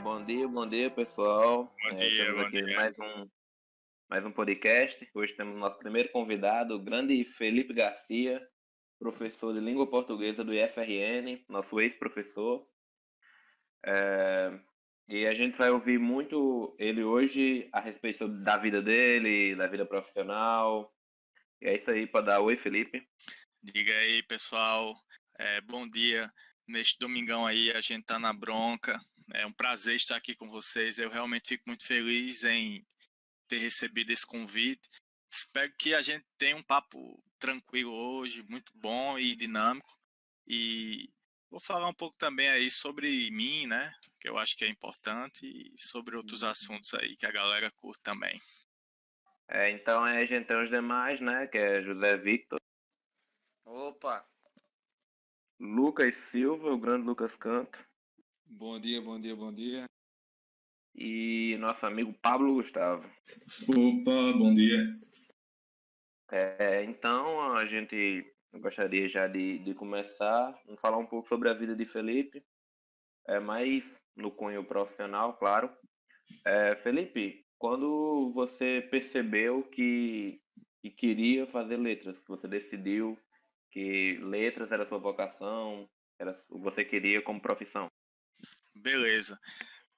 Bom dia, pessoal. Bom dia, Estamos bom aqui em dia. mais um podcast. Hoje temos nosso primeiro convidado, o grande Felipe Garcia, professor de língua portuguesa do IFRN, nosso ex-professor. E a gente vai ouvir muito ele hoje a respeito da vida dele, da vida profissional. E é isso aí para dar oi, Felipe. Diga aí, pessoal. Bom dia. Neste domingão aí, a gente tá na bronca. É um prazer estar aqui com vocês. Eu realmente fico muito feliz em ter recebido esse convite. Espero que a gente tenha um papo tranquilo hoje, muito bom e dinâmico. E vou falar um pouco também aí sobre mim, né? Que eu acho que é importante, e sobre outros assuntos aí que a galera curte também. Então a gente tem os demais, né? Que é José Victor, Opa, Lucas Silva, o grande Lucas Canto, Bom dia, bom dia, bom dia. e nosso amigo Pablo Gustavo. Opa, bom dia. Então, a gente gostaria já de começar a falar um pouco sobre a vida de Felipe, mais no cunho profissional, claro. Felipe, quando você percebeu que queria fazer letras, você decidiu que letras era sua vocação, era o que você queria como profissão? Beleza.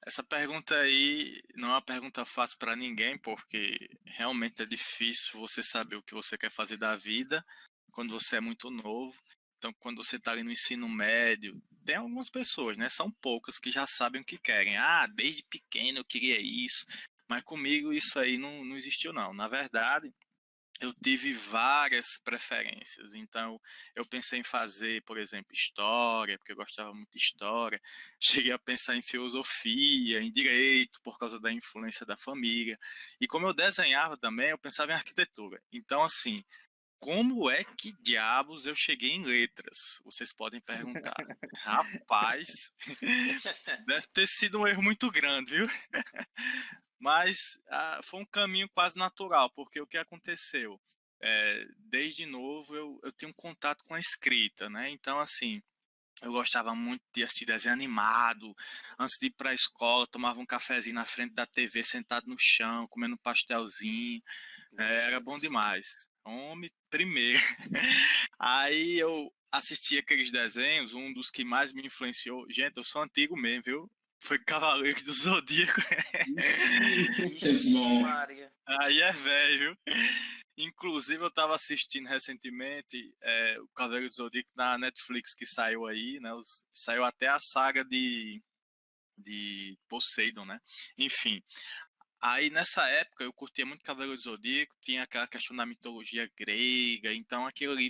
Essa pergunta aí não é uma pergunta fácil para ninguém, porque realmente é difícil você saber o que você quer fazer da vida quando você é muito novo. Então, quando você está ali no ensino médio, tem algumas pessoas, né? São poucas que já sabem o que querem. Ah, desde pequeno eu queria isso. Mas comigo isso aí não existiu, não. Na verdade, eu tive várias preferências. Então, eu pensei em fazer, por exemplo, história, porque eu gostava muito de história. Cheguei a pensar em filosofia, em direito, por causa da influência da família. E como eu desenhava também, eu pensava em arquitetura. Então, assim, como é que diabos eu cheguei em letras? Vocês podem perguntar. Rapaz, deve ter sido um erro muito grande, viu? Mas foi um caminho quase natural, porque o que aconteceu? Desde novo eu tenho um contato com a escrita, né? Então, assim, eu gostava muito de assistir desenho animado. Antes de ir para a escola, tomava um cafezinho na frente da TV, sentado no chão, comendo um pastelzinho. Era bom demais. Homem, primeiro. Aí eu assisti aqueles desenhos, um dos que mais me influenciou. Gente, eu sou antigo mesmo, viu? Foi Cavaleiros do Zodíaco. Ixi, Bom, Maria. Aí é velho. Inclusive, eu tava assistindo recentemente o Cavaleiro do Zodíaco na Netflix que saiu aí, né? Saiu até a saga de Poseidon, né? Enfim, aí nessa época eu curtia muito Cavaleiro do Zodíaco, tinha aquela questão da mitologia grega, então aquilo ali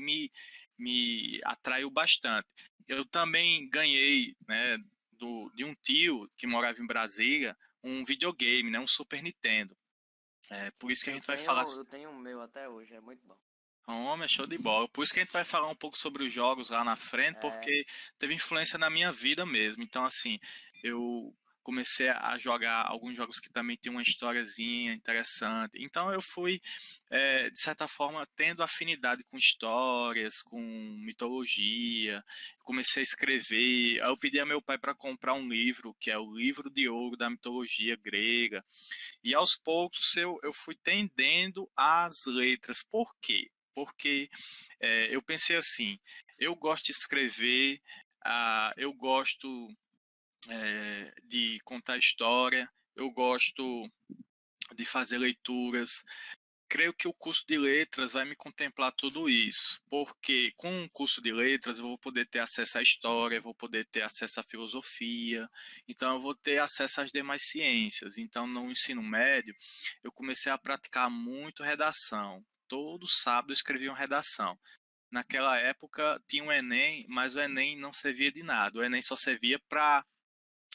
me atraiu bastante. Eu também ganhei, né, de um tio que morava em Brasília, um videogame, né, um Super Nintendo. Por isso que a gente vai falar. Eu tenho o meu até hoje, é muito bom. Homem, show de bola. Por isso que a gente vai falar um pouco sobre os jogos lá na frente, É, porque teve influência na minha vida mesmo. Então, assim, eu comecei a jogar alguns jogos que também tem uma historiazinha interessante. Então, eu fui, de certa forma, tendo afinidade com histórias, com mitologia. Comecei a escrever. Aí eu pedi a meu pai para comprar um livro, que é o Livro de Ouro da Mitologia Grega. E aos poucos eu fui tendendo às letras. Por quê? Porque eu pensei assim, eu gosto de escrever, eu gosto de contar história, eu gosto de fazer leituras. Creio que o curso de letras vai me contemplar tudo isso, porque com o curso de letras eu vou poder ter acesso à história, eu vou poder ter acesso à filosofia, então eu vou ter acesso às demais ciências. Então, no ensino médio, eu comecei a praticar muito redação. Todo sábado eu escrevia uma redação. Naquela época tinha um Enem, mas o Enem não servia de nada. O Enem só servia para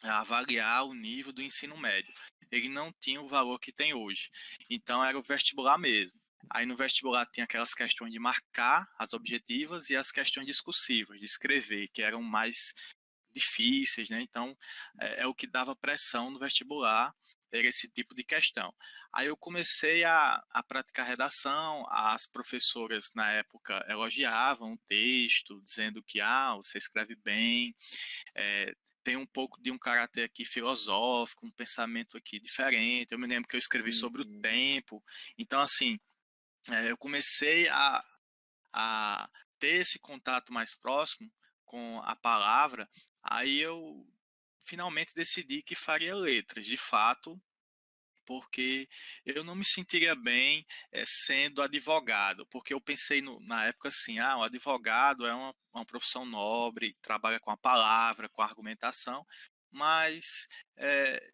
avaliar o nível do ensino médio. Ele não tinha o valor que tem hoje. Então era o vestibular mesmo. Aí no vestibular tinha aquelas questões de marcar as objetivas e as questões discursivas, de escrever, que eram mais difíceis, né? Então é o que dava pressão no vestibular, era esse tipo de questão. Aí eu comecei a praticar redação, as professoras na época elogiavam o texto, dizendo que você escreve bem, tem um pouco de um caráter aqui filosófico, um pensamento aqui diferente. Eu me lembro que eu escrevi sobre o tempo. Então, assim, eu comecei a ter esse contato mais próximo com a palavra, aí eu finalmente decidi que faria letras, de fato, porque eu não me sentiria bem sendo advogado, porque eu pensei na época assim, o advogado é uma profissão nobre, trabalha com a palavra, com a argumentação, mas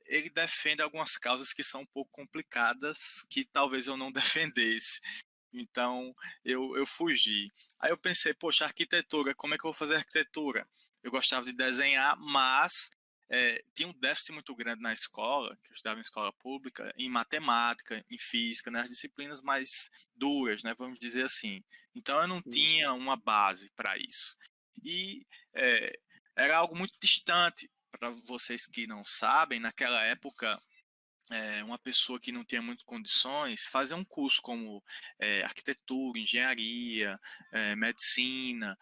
ele defende algumas causas que são um pouco complicadas, que talvez eu não defendesse. Então, eu fugi. Aí eu pensei, poxa, arquitetura, como é que eu vou fazer arquitetura? Eu gostava de desenhar, mas tinha um déficit muito grande na escola, que eu estudava em escola pública, em matemática, em física, nas disciplinas mais duras, né, vamos dizer assim. Então, eu não tinha uma base para isso. E era algo muito distante. Para vocês que não sabem, naquela época uma pessoa que não tinha muitas condições fazer um curso como arquitetura, engenharia, medicina.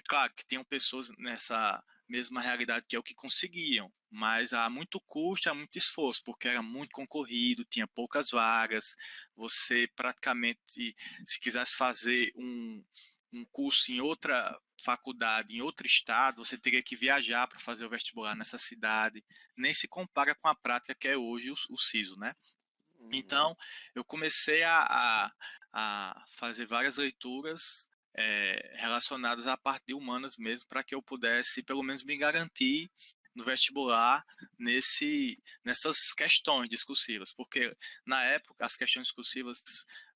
Claro que tinham pessoas nessa mesma realidade que eu que conseguiam, mas há muito custo, há muito esforço, porque era muito concorrido, tinha poucas vagas. Você praticamente, se quisesse fazer um curso em outra faculdade, em outro estado, você teria que viajar para fazer o vestibular nessa cidade. Nem se compara com a prática que é hoje o SISU, né? Então, eu comecei a fazer várias leituras relacionadas à parte de humanas mesmo, para que eu pudesse, pelo menos, me garantir no vestibular nessas questões discursivas, porque na época as questões discursivas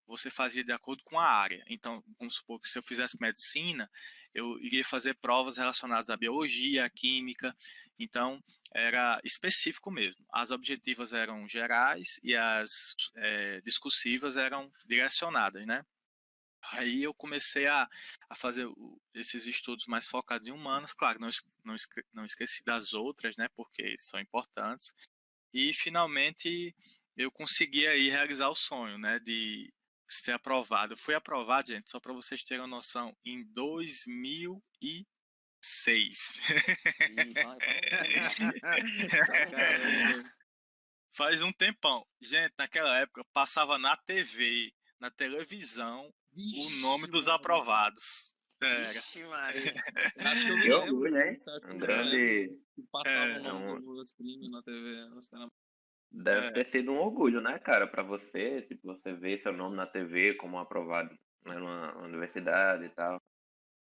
você fazia de acordo com a área. Então, vamos supor que se eu fizesse medicina, eu iria fazer provas relacionadas à biologia, à química. Então, era específico mesmo. As objetivas eram gerais e as discursivas eram direcionadas, né? Aí eu comecei a fazer esses estudos mais focados em humanas. Claro, não esqueci das outras, né? Porque são importantes. E finalmente eu consegui aí realizar o sonho, né? De ser aprovado. Eu fui aprovado, gente, só para vocês terem uma noção, em 2006. Faz um tempão. Gente, naquela época passava na TV, na televisão, o nome dos aprovados. Vixe, Maria. Acho que eu me Que lembro orgulho, hein? disso, acho que eu Um me lembro grande. que passava o É nome um, dos meus primos na TV. deve ter sido um orgulho, né, cara, pra você, tipo, você ver seu nome na TV como aprovado, né, numa universidade e tal.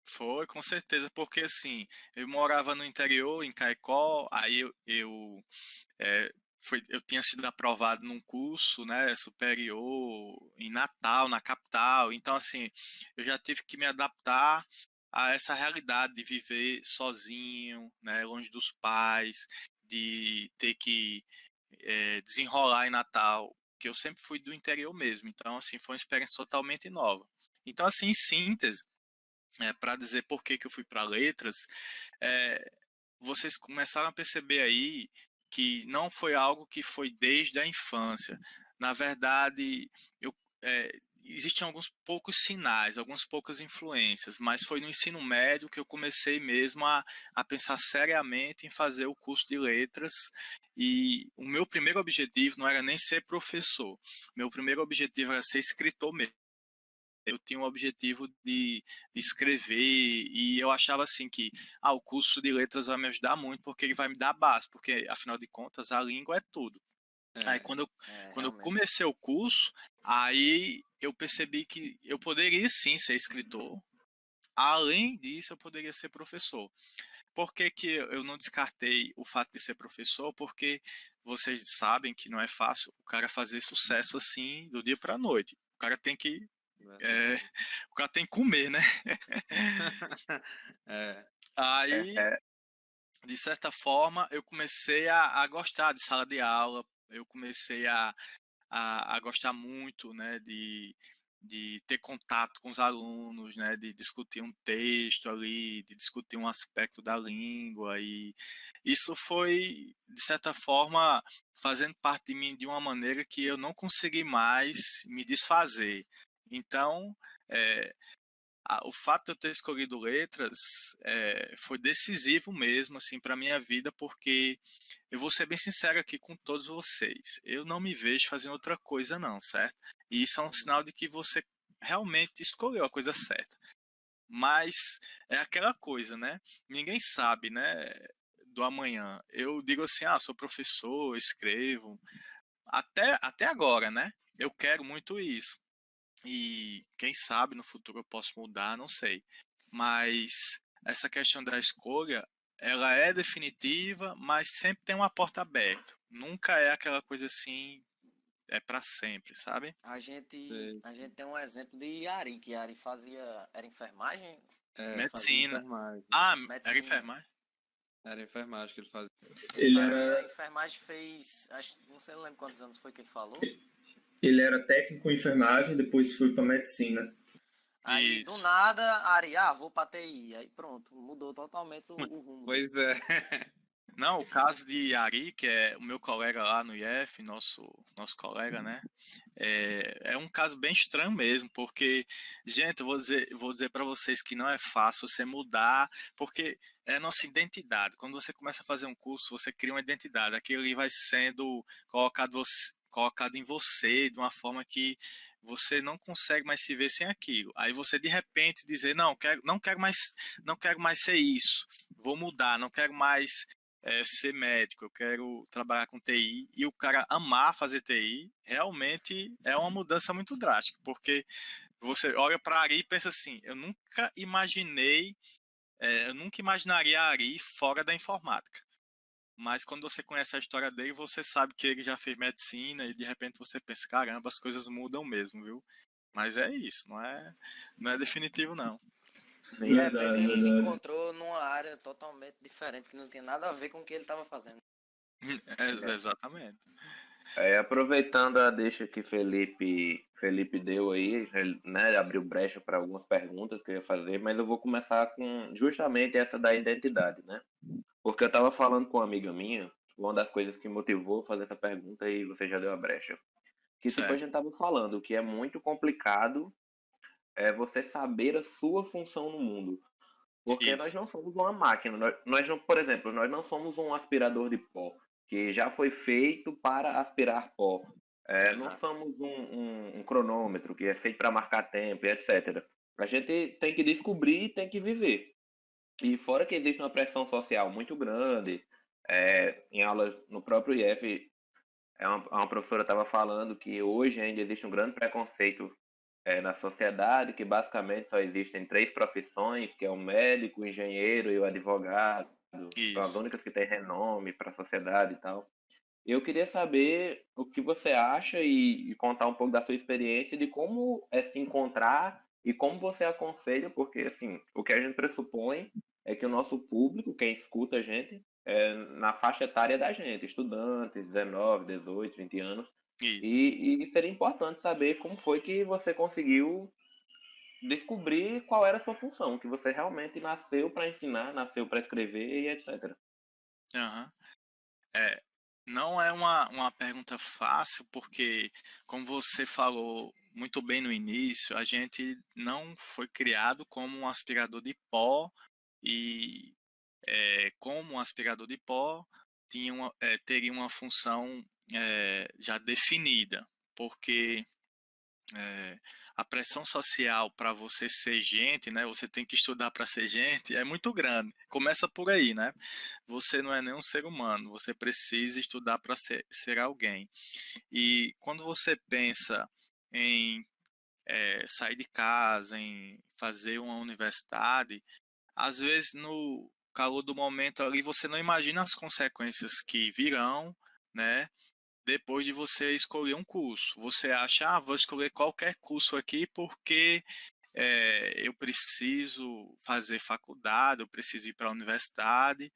Foi, com certeza, porque assim, eu morava no interior, em Caicó, aí é, eu tinha sido aprovado num curso, né, superior em Natal, na capital. Então, assim, eu já tive que me adaptar a essa realidade de viver sozinho, né, longe dos pais, de ter que desenrolar em Natal, que eu sempre fui do interior mesmo. Então, assim, foi uma experiência totalmente nova. Então, assim, em síntese, para dizer por que que eu fui para letras, é, vocês começaram a perceber aí que não foi algo que foi desde a infância. Na verdade, eu, existem alguns poucos sinais, algumas poucas influências, mas foi no ensino médio que eu comecei mesmo a pensar seriamente em fazer o curso de letras. E o meu primeiro objetivo não era nem ser professor, meu primeiro objetivo era ser escritor mesmo. Eu tinha o objetivo de escrever e eu achava assim que o curso de letras vai me ajudar muito porque ele vai me dar base, porque afinal de contas a língua é tudo. Aí quando eu Realmente. comecei o curso, aí eu percebi que eu poderia sim ser escritor. Além disso, eu poderia ser professor. Por que que eu não descartei o fato de ser professor? Porque vocês sabem que não é fácil o cara fazer sucesso assim do dia para a noite. O cara tem que o cara tem que comer, né? É, Aí, é, de certa forma, eu comecei a gostar de sala de aula, eu comecei a gostar muito, né, de ter contato com os alunos, né, de discutir um texto ali, de discutir um aspecto da língua, e isso foi, de certa forma, fazendo parte de mim de uma maneira que eu não consegui mais me desfazer. Então, é, o fato de eu ter escolhido letras foi decisivo mesmo, assim, para minha vida, porque eu vou ser bem sincero aqui com todos vocês. Eu não me vejo fazendo outra coisa, não, certo? E isso é um sinal de que você realmente escolheu a coisa certa. Mas é aquela coisa, né? Ninguém sabe, né? Do amanhã. Eu digo assim, sou professor, escrevo. Até agora, né? Eu quero muito isso. E quem sabe no futuro eu posso mudar, não sei. Mas essa questão da escolha, ela é definitiva, mas sempre tem uma porta aberta. Nunca é aquela coisa assim, é para sempre, sabe? A gente, Sei. a gente tem um exemplo de Yari, que Yari era enfermagem? Fazia Medicina. enfermagem. Era Medicina. enfermagem? Era enfermagem que ele fazia. Ele Fazia era, enfermagem, fez, acho, não sei, não lembro quantos anos foi que ele falou. ele era técnico em enfermagem, depois foi para medicina. Aí, do Isso. nada, Ari, vou pra TI. Aí pronto, mudou totalmente o rumo. Pois é. Não, o caso de Ari, que é o meu colega lá no IF, nosso colega, né? É um caso bem estranho mesmo, porque, gente, eu vou dizer para vocês que não é fácil você mudar, porque é a nossa identidade. Quando você começa a fazer um curso, você cria uma identidade. Aquilo ali vai sendo colocado em você de uma forma que você não consegue mais se ver sem aquilo. Aí você de repente dizer, não quero mais ser isso. Vou mudar, não quero mais ser médico, eu quero trabalhar com TI, e o cara amar fazer TI, realmente é uma mudança muito drástica, porque você olha para Ari e pensa assim, eu nunca imaginaria Ari fora da informática. Mas quando você conhece a história dele, você sabe que ele já fez medicina e de repente você pensa, caramba, as coisas mudam mesmo, viu? Mas é isso, não é definitivo não. De repente Verdade, ele se verdade. encontrou numa área totalmente diferente, que não tinha nada a ver com o que ele estava fazendo. Exatamente. Aproveitando a deixa que Felipe deu aí, ele, né, ele abriu brecha para algumas perguntas que eu ia fazer, mas eu vou começar com justamente essa da identidade, né? Porque eu estava falando com uma amiga minha, uma das coisas que motivou a fazer essa pergunta e você já deu a brecha, que tipo a Certo. gente estava falando, que é muito complicado você saber a sua função no mundo, porque nós Isso. não somos uma máquina, nós não, por exemplo, nós não somos um aspirador de pó que já foi feito para aspirar pó. Não Exato. somos um cronômetro que é feito para marcar tempo e etc. A gente tem que descobrir e tem que viver. E fora que existe uma pressão social muito grande, em aulas no próprio IF, uma professora estava falando que hoje ainda existe um grande preconceito na sociedade, que basicamente só existem três profissões, que é o médico, o engenheiro e o advogado. São as Isso. únicas que têm renome para a sociedade e tal. Eu queria saber o que você acha e contar um pouco da sua experiência de como é se encontrar e como você aconselha, porque assim, o que a gente pressupõe é que o nosso público, quem escuta a gente, é na faixa etária da gente, estudantes, 19, 18, 20 anos, Isso. e seria importante saber como foi que você conseguiu descobrir qual era a sua função, que você realmente nasceu para ensinar, nasceu para escrever e etc. Aham. É, não é uma pergunta fácil, porque, como você falou muito bem no início, a gente não foi criado como um aspirador de pó e, como um aspirador de pó, teria uma função já definida, porque é, a pressão social para você ser gente, né? Você tem que estudar para ser gente, é muito grande. Começa por aí, né? Você não é nem um ser humano, você precisa estudar para ser alguém. E quando você pensa em sair de casa, em fazer uma universidade, às vezes no calor do momento ali você não imagina as consequências que virão, né? Depois de você escolher um curso. Você acha, vou escolher qualquer curso aqui porque eu preciso fazer faculdade, eu preciso ir para a universidade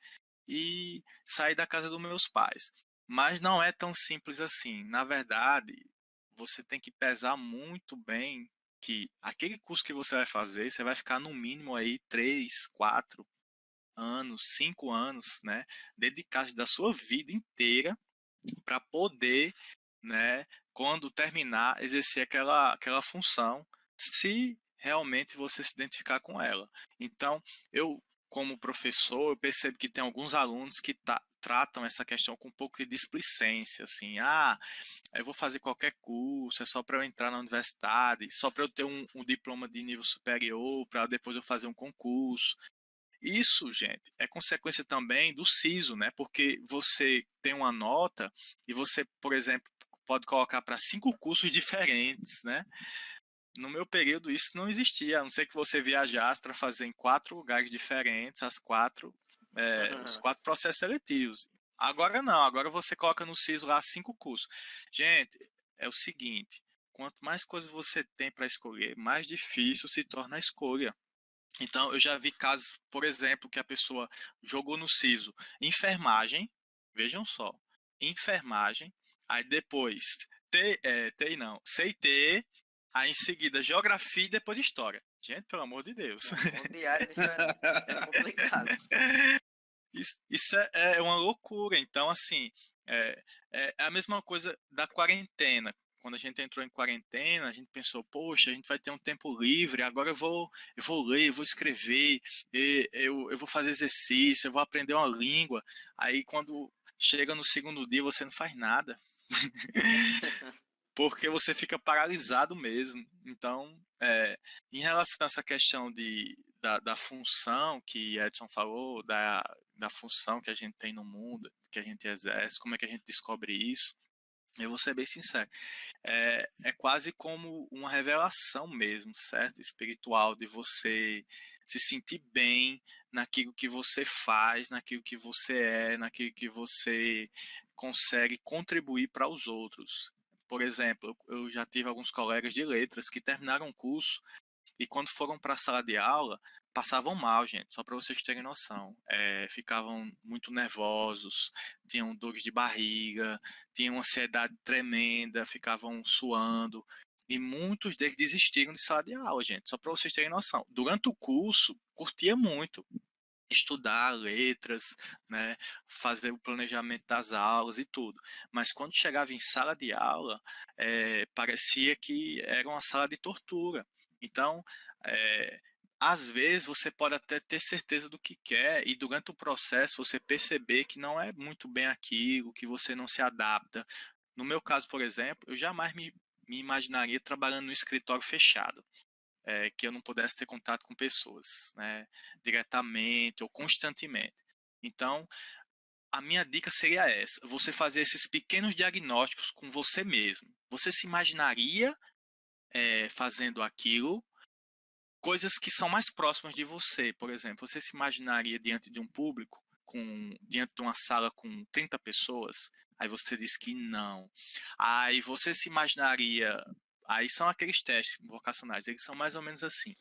e sair da casa dos meus pais. Mas não é tão simples assim. Na verdade, você tem que pesar muito bem que aquele curso que você vai fazer, você vai ficar no mínimo aí 3, 4 anos, 5 anos, né, dedicados da sua vida inteira para poder, né, quando terminar, exercer aquela função, se realmente você se identificar com ela. Então, eu, como professor, eu percebo que tem alguns alunos que tratam essa questão com um pouco de displicência, assim, eu vou fazer qualquer curso, é só para eu entrar na universidade, só para eu ter um diploma de nível superior, para depois eu fazer um concurso. Isso, gente, é consequência também do siso, né? Porque você tem uma nota e você, por exemplo, pode colocar para 5 cursos diferentes, né? No meu período isso não existia, a não ser que você viajasse para fazer em 4 lugares diferentes, os 4 processos seletivos. Agora não, agora você coloca no SISO lá 5 cursos. Gente, é o seguinte, quanto mais coisas você tem para escolher, mais difícil se torna a escolha. Então, eu já vi casos, por exemplo, que a pessoa jogou no SISO enfermagem, vejam só, enfermagem, aí depois TI não, CT, aí em seguida geografia e depois história. Gente, pelo amor de Deus. Um diário diferente. É complicado. Isso é uma loucura. Então, assim, é a mesma coisa da quarentena. Quando a gente entrou em quarentena, a gente pensou, poxa, a gente vai ter um tempo livre, agora eu vou ler, eu vou escrever, eu vou fazer exercício, eu vou aprender uma língua. Aí, quando chega no segundo dia, você não faz nada. Porque você fica paralisado mesmo. Então, em relação a essa questão da função que Edson falou, da função que a gente tem no mundo, que a gente exerce, como é que a gente descobre isso, eu vou ser bem sincero, é quase como uma revelação mesmo, certo? Espiritual, de você se sentir bem naquilo que você faz, naquilo que você naquilo que você consegue contribuir para os outros. Por exemplo, eu já tive alguns colegas de letras que terminaram o curso e quando foram para a sala de aula, passavam mal, gente, só para vocês terem noção. Ficavam muito nervosos, tinham dores de barriga, tinham ansiedade tremenda, ficavam suando. E muitos deles desistiram de sala de aula, gente, só para vocês terem noção. Durante o curso, curtia muito estudar letras, né, fazer o planejamento das aulas e tudo. Mas quando chegava em sala de aula, parecia que era uma sala de tortura. Então, às vezes você pode até ter certeza do que quer e durante o processo você perceber que não é muito bem aquilo, que você não se adapta. No meu caso, por exemplo, eu jamais me imaginaria trabalhando no escritório fechado, que eu não pudesse ter contato com pessoas, né, diretamente ou constantemente. Então, a minha dica seria essa: você fazer esses pequenos diagnósticos com você mesmo. Você se imaginaria fazendo aquilo, coisas que são mais próximas de você. Por exemplo, você se imaginaria diante de um público, diante de uma sala com 30 pessoas? Aí você diz que não. Aí você se imaginaria. Aí são aqueles testes vocacionais, eles são mais ou menos assim.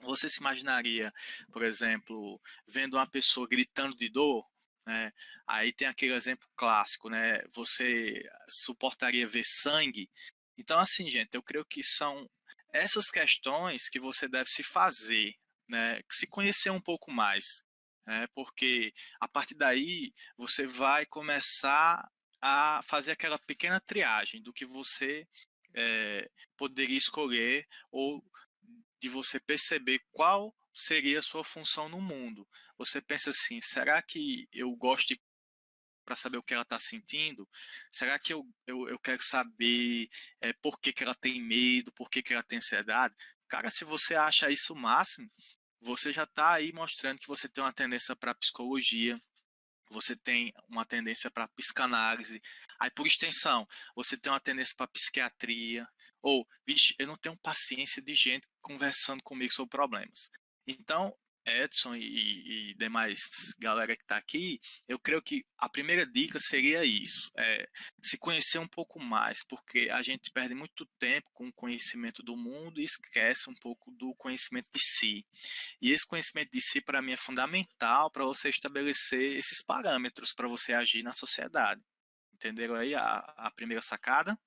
Você se imaginaria, por exemplo, vendo uma pessoa gritando de dor, né? Aí tem aquele exemplo clássico, né? Você suportaria ver sangue? Então, assim, gente, eu creio que são essas questões que você deve se fazer, né? Se conhecer um pouco mais, né? Porque a partir daí você vai começar a fazer aquela pequena triagem do que você poderia escolher ou de você perceber qual seria a sua função no mundo. Você pensa assim, será que eu gosto para saber o que ela está sentindo? Será que eu quero saber por que ela tem medo, por que ela tem ansiedade? Cara, se você acha isso o máximo, você já está aí mostrando que você tem uma tendência para psicologia, você tem uma tendência para psicanálise, aí por extensão, você tem uma tendência para psiquiatria, ou, vixe, eu não tenho paciência de gente conversando comigo sobre problemas. Então, Edson e demais galera que está aqui, eu creio que a primeira dica seria isso, se conhecer um pouco mais, porque a gente perde muito tempo com o conhecimento do mundo e esquece um pouco do conhecimento de si. E esse conhecimento de si, para mim, é fundamental para você estabelecer esses parâmetros para você agir na sociedade. Entenderam aí a primeira sacada?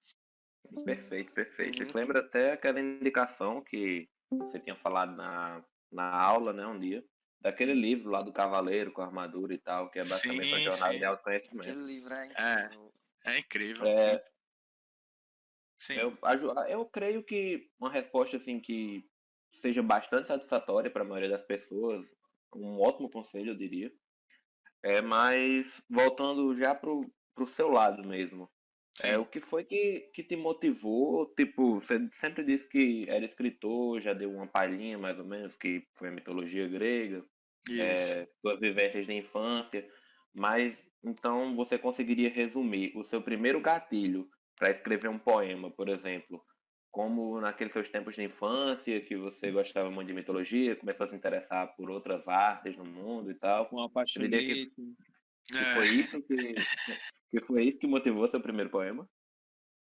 Perfeito, perfeito. Isso lembra até aquela indicação que você tinha falado na aula, né, um dia, daquele livro lá do Cavaleiro com a armadura e tal, que é basicamente uma jornada de autoconhecimento. Aquele livro é incrível. É incrível. Sim. Eu creio que uma resposta assim que seja bastante satisfatória para a maioria das pessoas, um ótimo conselho, eu diria. Mas voltando já pro seu lado mesmo, o Sim. que foi que te motivou? Tipo, você sempre disse que era escritor, já deu uma palhinha mais ou menos, que foi a mitologia grega, Isso. suas vivências de infância, mas então você conseguiria resumir o seu primeiro gatilho para escrever um poema, por exemplo, como naqueles seus tempos de infância, que você gostava muito de mitologia, começou a se interessar por outras artes no mundo e tal. Um Você diria apaixonite. que É. foi isso que foi isso que motivou seu primeiro poema?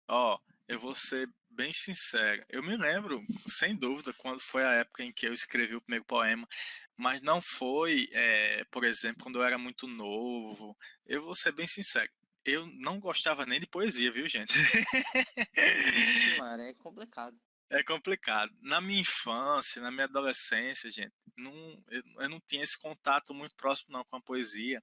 Ó, eu vou ser bem sincero. Eu me lembro, sem dúvida, quando foi a época em que eu escrevi o primeiro poema, mas não foi, por exemplo, quando eu era muito novo. Eu vou ser bem sincero. Eu não gostava nem de poesia, viu, gente? Ixi, mano, é complicado. É complicado. Na minha infância, na minha adolescência, gente, eu não tinha esse contato muito próximo não com a poesia.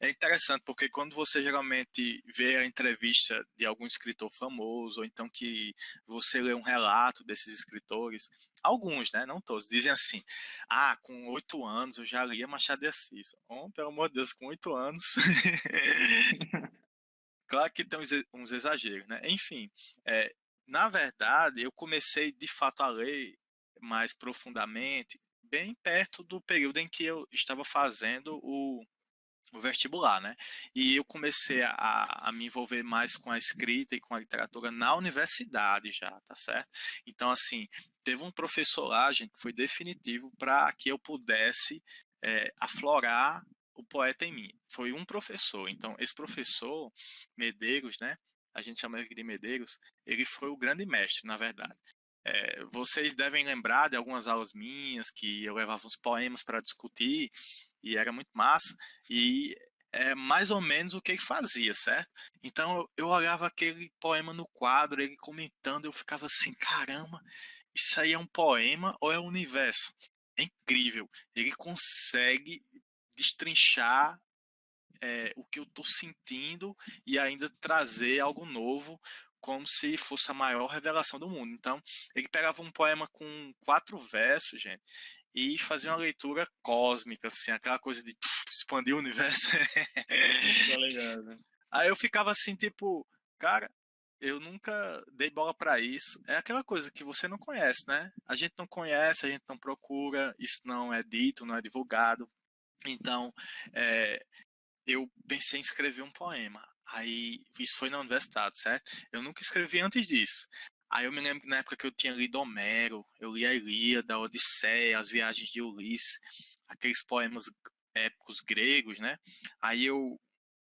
É interessante porque quando você geralmente vê a entrevista de algum escritor famoso, ou então que você lê um relato desses escritores, alguns, né, não todos, dizem assim: ah, com 8 anos eu já lia Machado de Assis. Oh, pelo amor de Deus, com 8 anos. Claro que tem uns exageros, né? Enfim, é, na verdade, eu comecei de fato a ler mais profundamente bem perto do período em que eu estava fazendo o vestibular, né? E eu comecei a me envolver mais com a escrita e com a literatura na universidade já, tá certo? Então, assim, teve um professor lá, gente, que foi definitivo para que eu pudesse aflorar o poeta em mim. Foi um professor. Então, esse professor, Medeiros, né? A gente chama ele de Medeiros, ele foi o grande mestre, na verdade. Vocês devem lembrar de algumas aulas minhas que eu levava uns poemas para discutir e era muito massa. E é mais ou menos o que ele fazia, certo? Então eu olhava aquele poema no quadro, ele comentando, eu ficava assim, caramba, isso aí é um poema ou é um universo? É incrível. Ele consegue destrinchar o que eu estou sentindo e ainda trazer algo novo, como se fosse a maior revelação do mundo. Então, ele pegava um poema com 4 versos, gente, e fazia uma leitura cósmica, assim, aquela coisa de expandir o universo. Tá ligado? Aí eu ficava assim, tipo, cara, eu nunca dei bola pra isso. É aquela coisa que você não conhece, né? A gente não conhece, a gente não procura, isso não é dito, não é divulgado. Então, é, eu pensei em escrever um poema. Aí, isso foi na universidade, certo? Eu nunca escrevi antes disso. Aí eu me lembro que na época que eu tinha lido Homero, eu li a Ilíada, a Odisseia, as Viagens de Ulisses, aqueles poemas épicos gregos, né? Aí eu,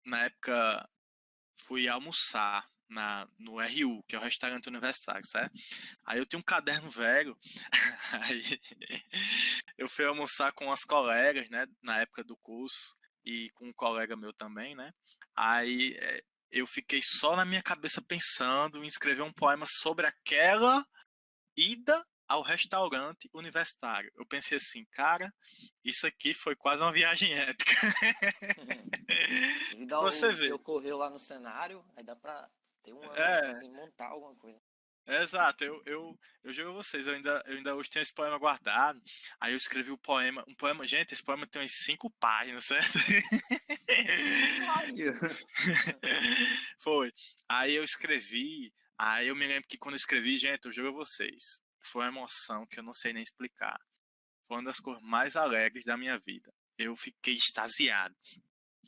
na época, fui almoçar no RU, que é o restaurante universitário, certo? Aí eu tinha um caderno velho, aí eu fui almoçar com as colegas, né, na época do curso, e com um colega meu também, né? Aí eu fiquei só na minha cabeça pensando em escrever um poema sobre aquela ida ao restaurante universitário. Eu pensei assim, cara, isso aqui foi quase uma viagem épica. Devido Você ao que vê. ocorreu lá no cenário, aí dá pra ter uma noção, É, assim, montar alguma coisa. exato, eu juro a vocês, eu ainda hoje tenho esse poema guardado. Aí eu escrevi o poema, um poema, gente, esse poema tem umas 5 páginas, certo? Caralho. Foi. Aí eu escrevi, aí eu me lembro que quando eu escrevi, gente, eu juro a vocês, foi uma emoção que eu não sei nem explicar. Foi uma das coisas mais alegres da minha vida. Eu fiquei extasiado.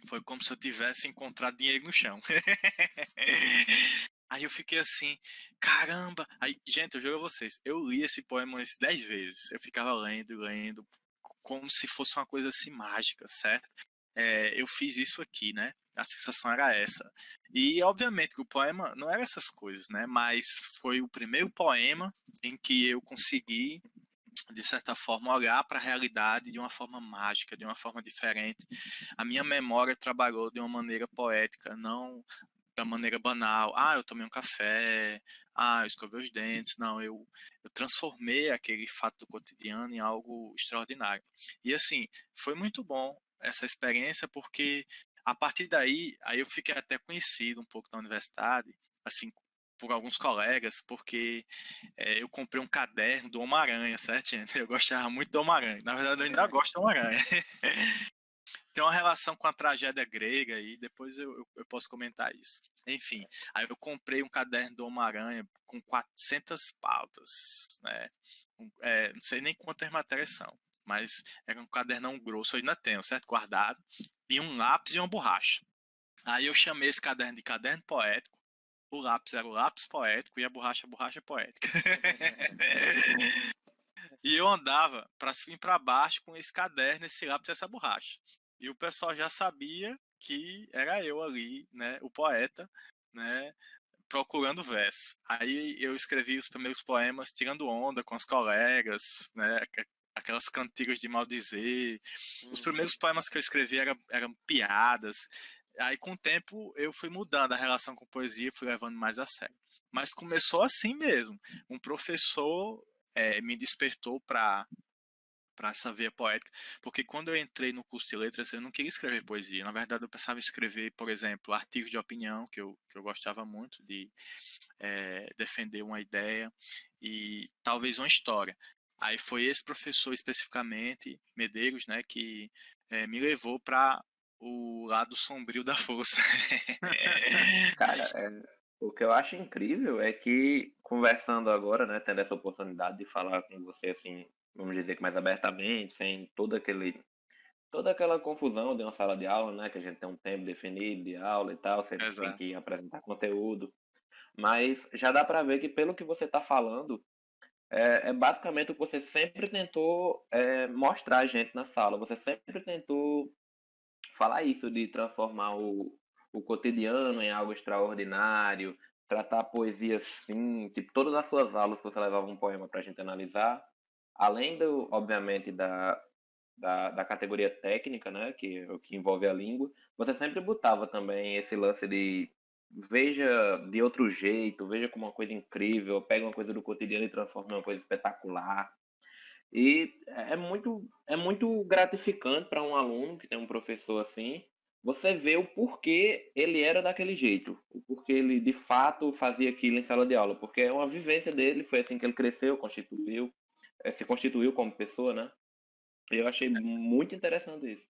Foi como se eu tivesse encontrado dinheiro no chão. Aí eu fiquei assim, caramba. Aí, gente, eu juro a vocês, eu li esse poema umas 10 vezes. Eu ficava lendo e lendo, como se fosse uma coisa assim mágica, certo? Eu fiz isso aqui, né? A sensação era essa. E, obviamente, que o poema não era essas coisas, né? Mas foi o primeiro poema em que eu consegui, de certa forma, olhar para a realidade de uma forma mágica, de uma forma diferente. A minha memória trabalhou de uma maneira poética, não da maneira banal. Ah, eu tomei um café. Ah, eu escovei os dentes. Não, eu transformei aquele fato do cotidiano em algo extraordinário. E assim, foi muito bom essa experiência porque a partir daí, aí eu fiquei até conhecido um pouco na universidade, assim, por alguns colegas, porque eu comprei um caderno do Homem-Aranha, certo, gente? Eu gostava muito do Homem-Aranha. Na verdade, eu ainda gosto do Homem-Aranha. Tem uma relação com a tragédia grega e depois eu posso comentar isso. Enfim, aí eu comprei um caderno do Homem-Aranha com 400 pautas, né? Não sei nem quantas matérias são, mas era um cadernão grosso, eu ainda tenho, certo? Guardado, e um lápis e uma borracha. Aí eu chamei esse caderno de caderno poético. O lápis era o lápis poético e a borracha poética. E eu andava para cima e para baixo com esse caderno, esse lápis e essa borracha. E o pessoal já sabia que era eu ali, né, o poeta, né, procurando verso. Aí eu escrevi os primeiros poemas tirando onda com os colegas, né, aquelas cantigas de maldizer. Os primeiros poemas que eu escrevi eram piadas. Aí com o tempo eu fui mudando a relação com poesia, fui levando mais a sério. Mas começou assim mesmo. Um professor me despertou para essa veia poética, porque quando eu entrei no curso de letras, eu não queria escrever poesia. Na verdade, eu pensava em escrever, por exemplo, artigos de opinião, que eu gostava muito de defender uma ideia, e talvez uma história. Aí foi esse professor especificamente, Medeiros, né, que me levou para o lado sombrio da força. Cara, o que eu acho incrível é que, conversando agora, né, tendo essa oportunidade de falar com você, assim, vamos dizer que mais abertamente, sem toda aquela confusão de uma sala de aula, né, que a gente tem um tempo definido de aula e tal, você tem Exato. que apresentar conteúdo, mas já dá pra ver que pelo que você tá falando, é basicamente o que você sempre tentou mostrar a gente na sala, você sempre tentou falar isso de transformar o cotidiano em algo extraordinário, tratar a poesia assim, tipo, todas as suas aulas que você levava um poema pra gente analisar, além do, obviamente, da categoria técnica, né, que é o que envolve a língua, você sempre botava também esse lance de veja de outro jeito, veja como uma coisa incrível, pega uma coisa do cotidiano e transforma em uma coisa espetacular. E é muito gratificante para um aluno que tem um professor assim, você vê o porquê ele era daquele jeito, o porquê ele de fato fazia aquilo em sala de aula, porque é uma vivência dele, foi assim que ele cresceu, se constituiu como pessoa, né? E eu achei muito interessante isso.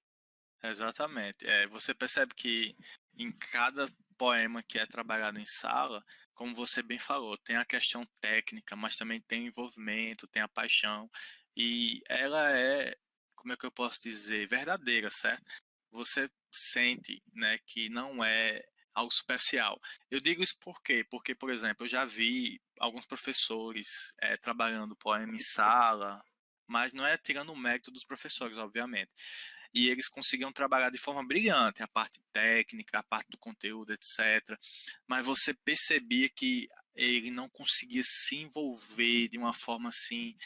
Exatamente. Você percebe que em cada poema que é trabalhado em sala, como você bem falou, tem a questão técnica, mas também tem o envolvimento, tem a paixão. E ela é, como é que eu posso dizer, verdadeira, certo? Você sente, né, que não é algo superficial. Eu digo isso por quê? Porque, por exemplo, eu já vi alguns professores trabalhando poema em sala, mas não é tirando o mérito dos professores, obviamente, e eles conseguiam trabalhar de forma brilhante, a parte técnica, a parte do conteúdo, etc. Mas você percebia que ele não conseguia se envolver de uma forma assim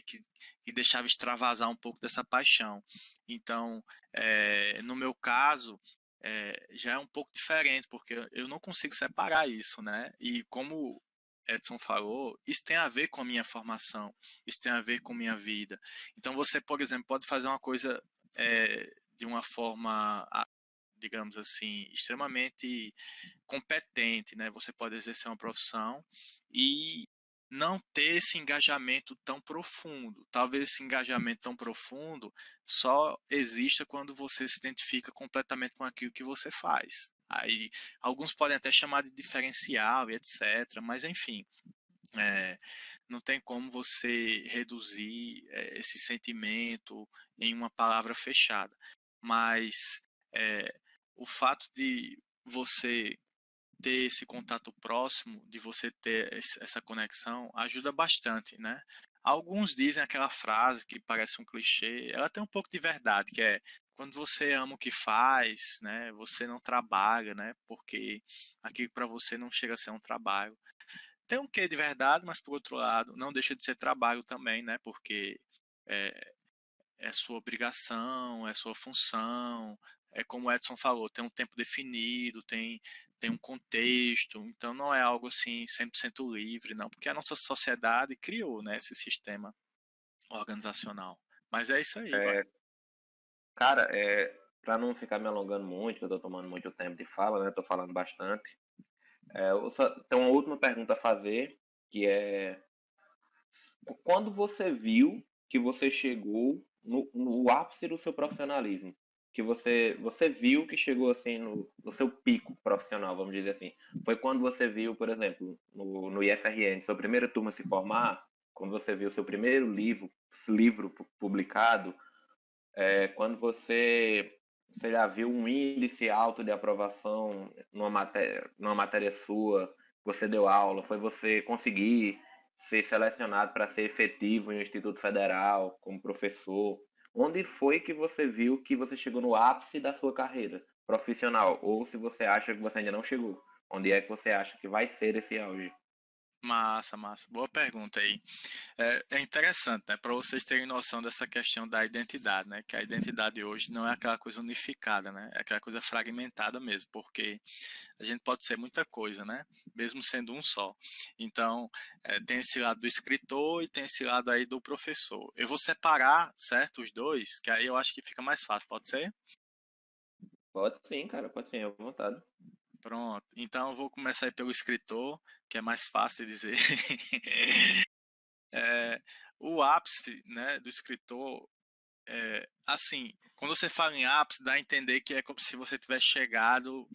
que deixava extravasar um pouco dessa paixão. Então, no meu caso, já é um pouco diferente, porque eu não consigo separar isso, né? E como Edson falou, isso tem a ver com a minha formação, isso tem a ver com a minha vida. Então você, por exemplo, pode fazer uma coisa de uma forma, digamos assim, extremamente competente, né? Você pode exercer uma profissão e não ter esse engajamento tão profundo. Talvez esse engajamento tão profundo só exista quando você se identifica completamente com aquilo que você faz. Aí, alguns podem até chamar de diferencial e etc. Mas, enfim, não tem como você reduzir esse sentimento em uma palavra fechada. Mas o fato de você ter esse contato próximo, de você ter essa conexão, ajuda bastante, né? Alguns dizem aquela frase que parece um clichê, ela tem um pouco de verdade, que é quando você ama o que faz, né, você não trabalha, né, porque aquilo para você não chega a ser um trabalho. Tem um quê de verdade, mas por outro lado, não deixa de ser trabalho também, né, porque é, é sua obrigação, é sua função, é como o Edson falou, tem um tempo definido, tem um contexto, então não é algo assim 100% livre, não, porque a nossa sociedade criou, né, esse sistema organizacional. Mas é isso aí, vai. É, cara, para não ficar me alongando muito, que eu tô tomando muito tempo de fala, né? Tô falando bastante. Eu só tenho uma última pergunta a fazer, que é quando você viu que você chegou no ápice do seu profissionalismo, que você viu que chegou assim no seu pico profissional, vamos dizer assim, foi quando você viu, por exemplo, no IFRN, sua primeira turma se formar, quando você viu seu primeiro livro publicado, quando você já viu um índice alto de aprovação numa matéria sua, você deu aula, foi você conseguir ser selecionado para ser efetivo em um Instituto Federal, como professor. Onde foi que você viu que você chegou no ápice da sua carreira profissional? Ou se você acha que você ainda não chegou? Onde é que você acha que vai ser esse auge? Massa, massa. Boa pergunta aí. É interessante, né? Para vocês terem noção dessa questão da identidade, né? Que a identidade hoje não é aquela coisa unificada, né? É aquela coisa fragmentada mesmo, porque a gente pode ser muita coisa, né? Mesmo sendo um só. Então, tem esse lado do escritor e tem esse lado aí do professor. Eu vou separar, certo? Os dois, que aí eu acho que fica mais fácil, pode ser? Pode sim, cara, pode sim, à vontade. Pronto. Então, eu vou começar aí pelo escritor, que é mais fácil de dizer. É, o ápice, né, do escritor, assim, quando você fala em ápice, dá a entender que é como se você tivesse chegado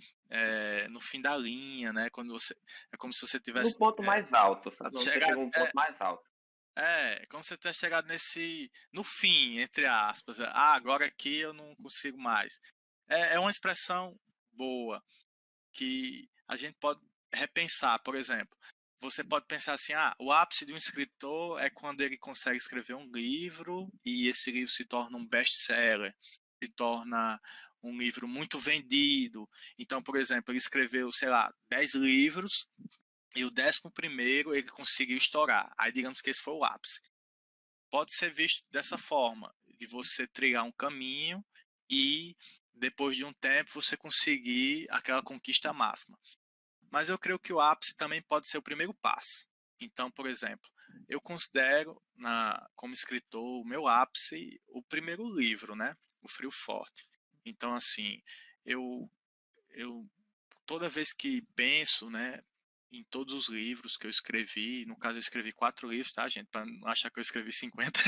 no fim da linha, né? Quando você, é como se você No tivesse ponto mais alto, sabe? Onde você chegado, chegou um ponto mais alto. como se você tivesse chegado no fim, entre aspas. Ah, agora aqui eu não consigo mais. É uma expressão boa que a gente pode repensar, por exemplo. Você pode pensar assim, o ápice de um escritor é quando ele consegue escrever um livro e esse livro se torna um best-seller, se torna um livro muito vendido. Então, por exemplo, ele escreveu, sei lá, 10 livros e o 11º ele conseguiu estourar. Aí digamos que esse foi o ápice. Pode ser visto dessa forma, de você trilhar um caminho e depois de um tempo você conseguir aquela conquista máxima. Mas eu creio que o ápice também pode ser o primeiro passo. Então, por exemplo, eu considero como escritor o meu ápice o primeiro livro, né? O Frio Forte. Então, assim, eu, eu toda vez que penso, né, em todos os livros que eu escrevi, no caso eu escrevi 4 livros, tá, gente? Para não achar que eu escrevi 50.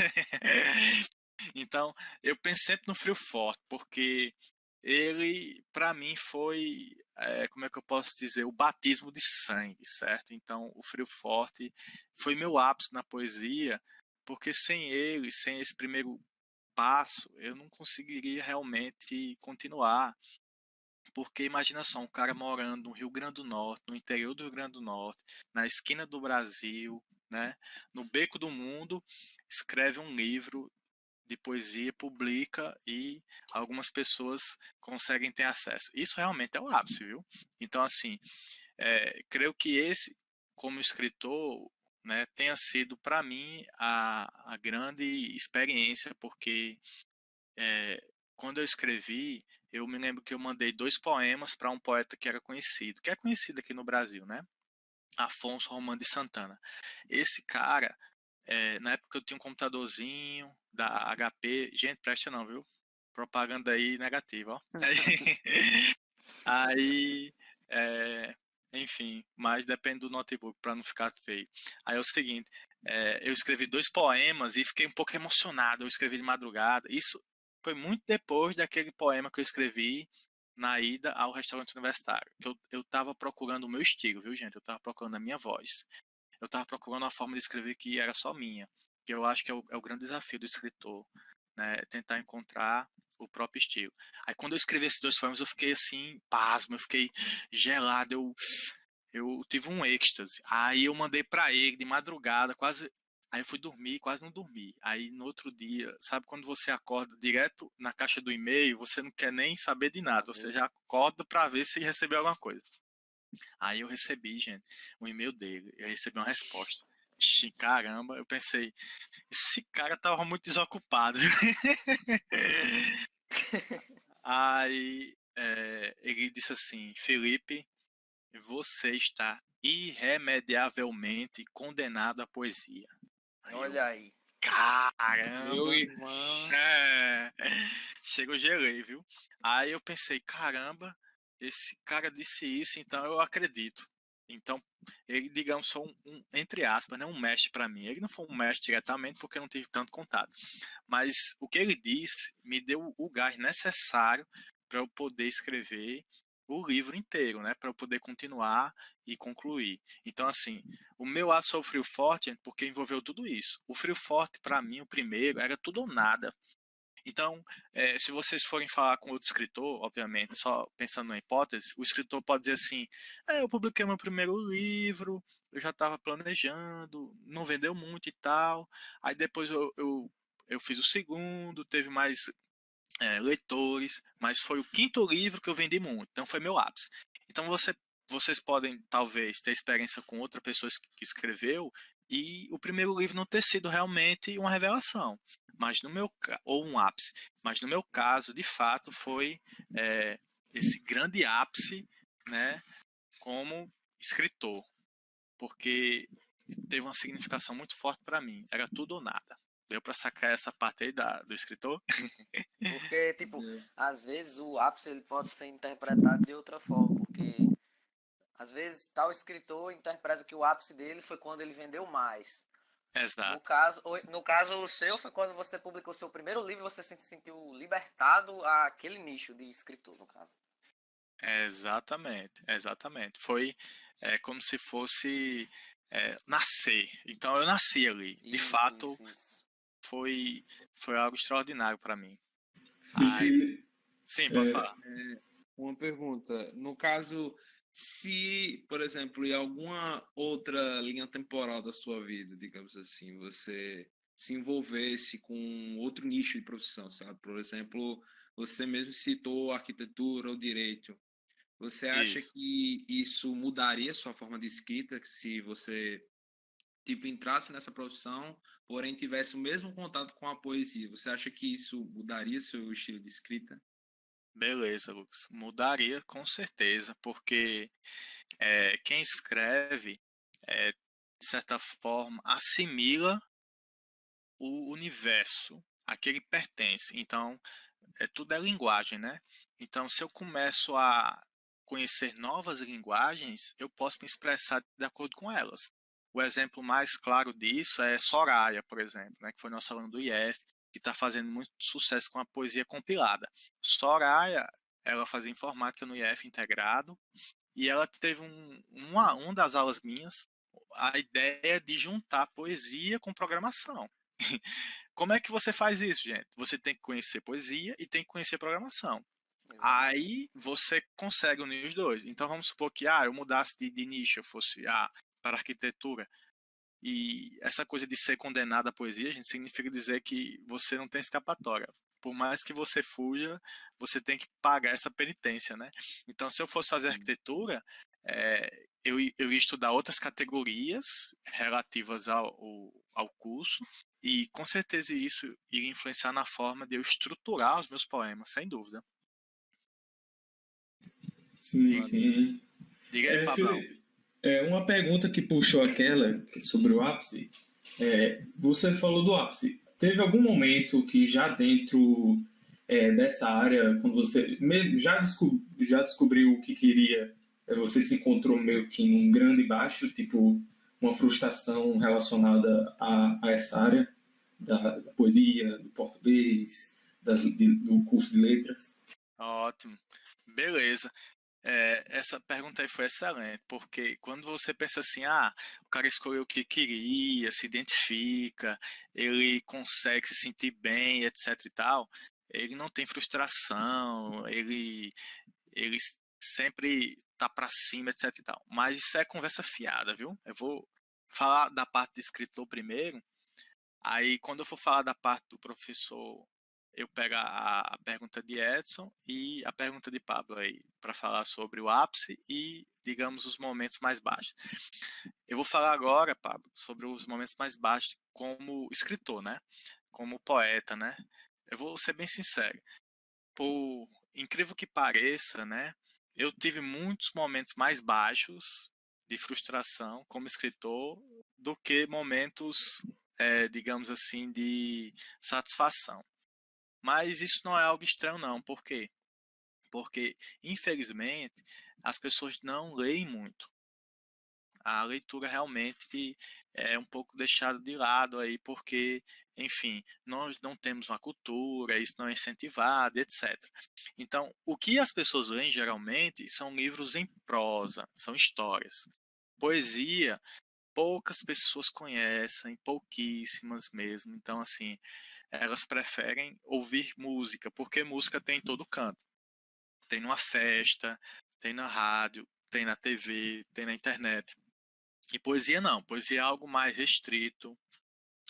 Então, eu penso sempre no Frio Forte, porque ele, para mim, foi, como é que eu posso dizer, o batismo de sangue, certo? Então, o Frio Forte foi meu ápice na poesia, porque sem ele, sem esse primeiro passo, eu não conseguiria realmente continuar. Porque imagina só, um cara morando no Rio Grande do Norte, no interior do Rio Grande do Norte, na esquina do Brasil, né, no beco do mundo, escreve um livro de poesia, publica e algumas pessoas conseguem ter acesso. Isso realmente é o ápice, viu? Então, assim, creio que esse, como escritor, né, tenha sido para mim a grande experiência, porque quando eu escrevi, eu me lembro que eu mandei 2 poemas para um poeta que é conhecido aqui no Brasil, né? Afonso Romano de Santana. Esse cara, na época eu tinha um computadorzinho da HP. Gente, presta não, viu? Propaganda aí negativa, ó. Aí, é, enfim, mas depende do notebook para não ficar feio. Aí é o seguinte, eu escrevi 2 poemas e fiquei um pouco emocionado. Eu escrevi de madrugada. Isso foi muito depois daquele poema que eu escrevi na ida ao restaurante universitário. Eu tava procurando o meu estilo, viu, gente? Eu tava procurando a minha voz. Eu tava procurando uma forma de escrever que era só minha. Que eu acho que é o grande desafio do escritor, né? Tentar encontrar o próprio estilo. Aí quando eu escrevi esses 2 poemas, eu fiquei assim, pasmo, eu fiquei gelado, eu tive um êxtase. Aí eu mandei pra ele de madrugada, quase. Aí eu fui dormir, quase não dormi. Aí no outro dia, sabe quando você acorda direto na caixa do e-mail, você não quer nem saber de nada, você já acorda pra ver se recebeu alguma coisa. Aí eu recebi, gente, o e-mail dele, eu recebi uma resposta. Ixi, caramba, eu pensei, esse cara tava muito desocupado. Aí ele disse assim, Felipe, você está irremediavelmente condenado à poesia. Aí eu, Olha aí. caramba, Meu irmão. chega o gelei, viu? Aí eu pensei, caramba, esse cara disse isso, então eu acredito. Então, ele, digamos, foi entre aspas, né, um mestre para mim. Ele não foi um mestre diretamente porque eu não tive tanto contato. Mas o que ele disse me deu o gás necessário para eu poder escrever o livro inteiro, né, para eu poder continuar e concluir. Então, assim, o meu ato sobre o Frio Forte é porque envolveu tudo isso. O Frio Forte, para mim, o primeiro, era tudo ou nada. Então, se vocês forem falar com outro escritor, obviamente, só pensando na hipótese, o escritor pode dizer assim: eu publiquei meu primeiro livro, eu já estava planejando, não vendeu muito e tal. Aí depois eu fiz o segundo, teve mais leitores, mas foi o quinto livro que eu vendi muito, então foi meu ápice. Então vocês podem talvez ter experiência com outra pessoa que escreveu e o primeiro livro não ter sido realmente uma revelação, mas no meu ou um ápice, mas no meu caso, de fato, foi esse grande ápice, né, como escritor, porque teve uma significação muito forte para mim. Era tudo ou nada. Deu para sacar essa parte aí do escritor? Porque, tipo, às vezes o ápice ele pode ser interpretado de outra forma, porque às vezes tal escritor interpreta que o ápice dele foi quando ele vendeu mais. Exato. No caso, o seu foi quando você publicou seu primeiro livro e você se sentiu libertado àquele nicho de escritor, no caso. Exatamente, exatamente. Foi como se fosse nascer. Então eu nasci ali. De fato, Isso. foi algo extraordinário para mim. Felipe, Sim, pode falar. Uma pergunta. No caso, se, por exemplo, em alguma outra linha temporal da sua vida, digamos assim, você se envolvesse com outro nicho de profissão, sabe? Por exemplo, você mesmo citou arquitetura ou direito. Você acha Isso. que isso mudaria sua forma de escrita se você, tipo, entrasse nessa profissão, porém tivesse o mesmo contato com a poesia? Você acha que isso mudaria seu estilo de escrita? Beleza, Lucas. Mudaria com certeza, porque quem escreve, de certa forma, assimila o universo a que ele pertence. Então, tudo é linguagem, né? Então, se eu começo a conhecer novas linguagens, eu posso me expressar de acordo com elas. O exemplo mais claro disso é Soraya, por exemplo, né, que foi nossa aluna do IF, que está fazendo muito sucesso com a poesia compilada. Soraya, ela fazia informática no IF integrado, e ela teve uma das aulas minhas, a ideia de juntar poesia com programação. Como é que você faz isso, gente? Você tem que conhecer poesia e tem que conhecer programação. Exato. Aí você consegue unir os dois. Então vamos supor que eu mudasse de nicho, eu fosse para arquitetura. E essa coisa de ser condenado à poesia, gente, significa dizer que você não tem escapatória. Por mais que você fuja, você tem que pagar essa penitência, né? Então, se eu fosse fazer arquitetura, eu ia estudar outras categorias relativas ao curso, e com certeza isso iria influenciar na forma de eu estruturar os meus poemas, sem dúvida. sim. Diga aí, Pablão. Felipe, uma pergunta que puxou aquela sobre o ápice. Você falou do ápice. Teve algum momento que já dentro dessa área, quando você já descobriu o que queria, você se encontrou meio que num grande baixo, tipo uma frustração relacionada a essa área da poesia, do português, do curso de letras? Ótimo. Beleza. Essa pergunta aí foi excelente, porque quando você pensa assim, o cara escolheu o que queria, se identifica, ele consegue se sentir bem, etc e tal, ele não tem frustração, ele sempre tá pra cima, etc e tal. Mas isso é conversa fiada, viu? Eu vou falar da parte do escritor primeiro, aí quando eu for falar da parte do professor, eu pego a pergunta de Edson e a pergunta de Pablo aí, para falar sobre o ápice e, digamos, os momentos mais baixos. Eu vou falar agora, Pablo, sobre os momentos mais baixos como escritor, né? Como poeta, né? Eu vou ser bem sincero. Por incrível que pareça, né? Eu tive muitos momentos mais baixos de frustração como escritor do que momentos, digamos assim, de satisfação. Mas isso não é algo estranho, não. Por quê? Porque, infelizmente, as pessoas não leem muito. a leitura realmente é um pouco deixada de lado aí, porque, enfim, nós não temos uma cultura, isso não é incentivado, etc. Então, o que as pessoas leem geralmente são livros em prosa, são histórias. Poesia, poucas pessoas conhecem, pouquíssimas mesmo. Então, assim, elas preferem ouvir música, porque música tem em todo canto. Tem numa festa, tem na rádio, tem na TV, tem na internet. E poesia não, poesia é algo mais restrito,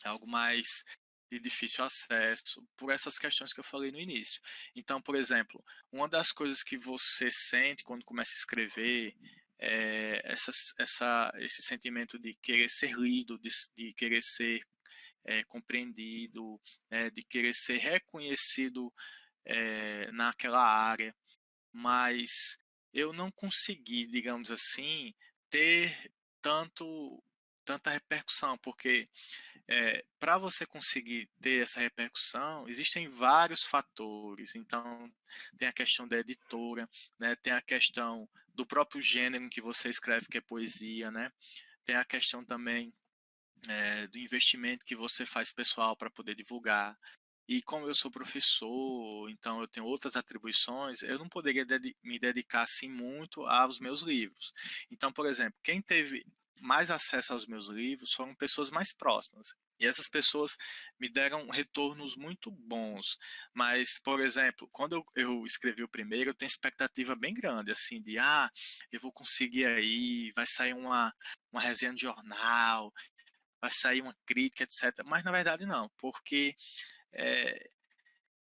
é algo mais de difícil acesso, por essas questões que eu falei no início. Então, por exemplo, uma das coisas que você sente quando começa a escrever é esse sentimento de querer ser lido, de querer ser compreendido, de querer ser reconhecido naquela área, mas eu não consegui, digamos assim, ter tanto tanta repercussão, porque para você conseguir ter essa repercussão, existem vários fatores. Então, tem a questão da editora, né? Tem a questão do próprio gênero em que você escreve, que é poesia, né? Tem a questão também do investimento que você faz pessoal para poder divulgar. E como eu sou professor, então eu tenho outras atribuições, eu não poderia me dedicar assim muito aos meus livros. Então, por exemplo, quem teve mais acesso aos meus livros foram pessoas mais próximas. E essas pessoas me deram retornos muito bons. Mas, por exemplo, quando eu escrevi o primeiro, eu tenho expectativa bem grande, assim, de, eu vou conseguir aí, vai sair uma resenha de jornal, vai sair uma crítica, etc. Mas, na verdade, não, porque é,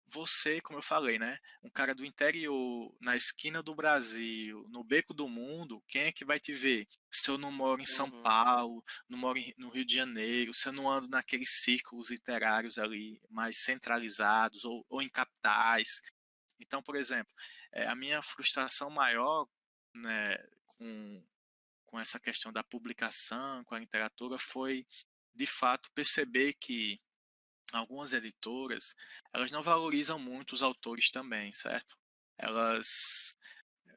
você, como eu falei, né? Um cara do interior, na esquina do Brasil, no beco do mundo, quem é que vai te ver? Se eu não moro em São Uhum. Paulo, não moro no Rio de Janeiro, se eu não ando naqueles círculos literários ali mais centralizados ou em capitais. Então, por exemplo, a minha frustração maior, né, com essa questão da publicação, com a literatura, foi, de fato, perceber que algumas editoras, elas não valorizam muito os autores também, certo? Elas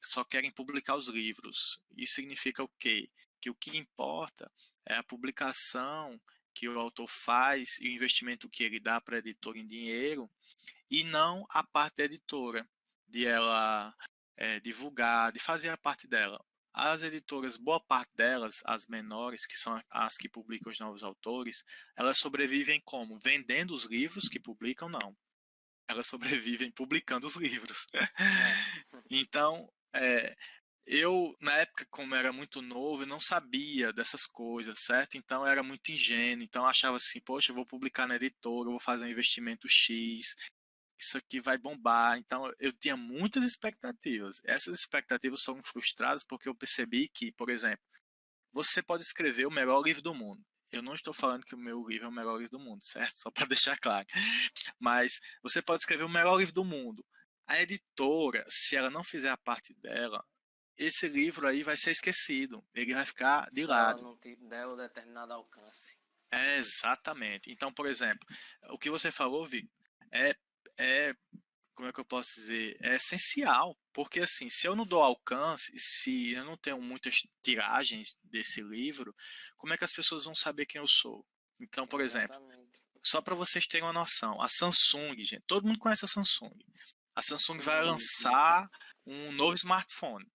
só querem publicar os livros. Isso significa o quê? Que o que importa é a publicação que o autor faz e o investimento que ele dá para a editora em dinheiro, e não a parte da editora, de ela divulgar, de fazer a parte dela. As editoras, boa parte delas, as menores, que são as que publicam os novos autores, elas sobrevivem como? Vendendo os livros que publicam? Não. Elas sobrevivem publicando os livros. É. Então, eu, na época, como era muito novo, eu não sabia dessas coisas, certo? Então, eu era muito ingênuo. Então, eu achava assim, poxa, eu vou publicar na editora, eu vou fazer um investimento X, isso aqui vai bombar. Então, eu tinha muitas expectativas. Essas expectativas foram frustradas porque eu percebi que, por exemplo, você pode escrever o melhor livro do mundo. Eu não estou falando que o meu livro é o melhor livro do mundo, certo? Só para deixar claro. Mas você pode escrever o melhor livro do mundo. A editora, se ela não fizer a parte dela, esse livro aí vai ser esquecido. Ele vai ficar de Se ela lado. não der o determinado alcance. Exatamente. Então, por exemplo, o que você falou, Vic, é como é que eu posso dizer? É essencial, porque assim, se eu não dou alcance, se eu não tenho muitas tiragens desse livro, como é que as pessoas vão saber quem eu sou? Então, por exemplo, Exatamente. só para vocês terem uma noção, a Samsung, gente, todo mundo conhece a Samsung. A Samsung vai lançar um novo smartphone.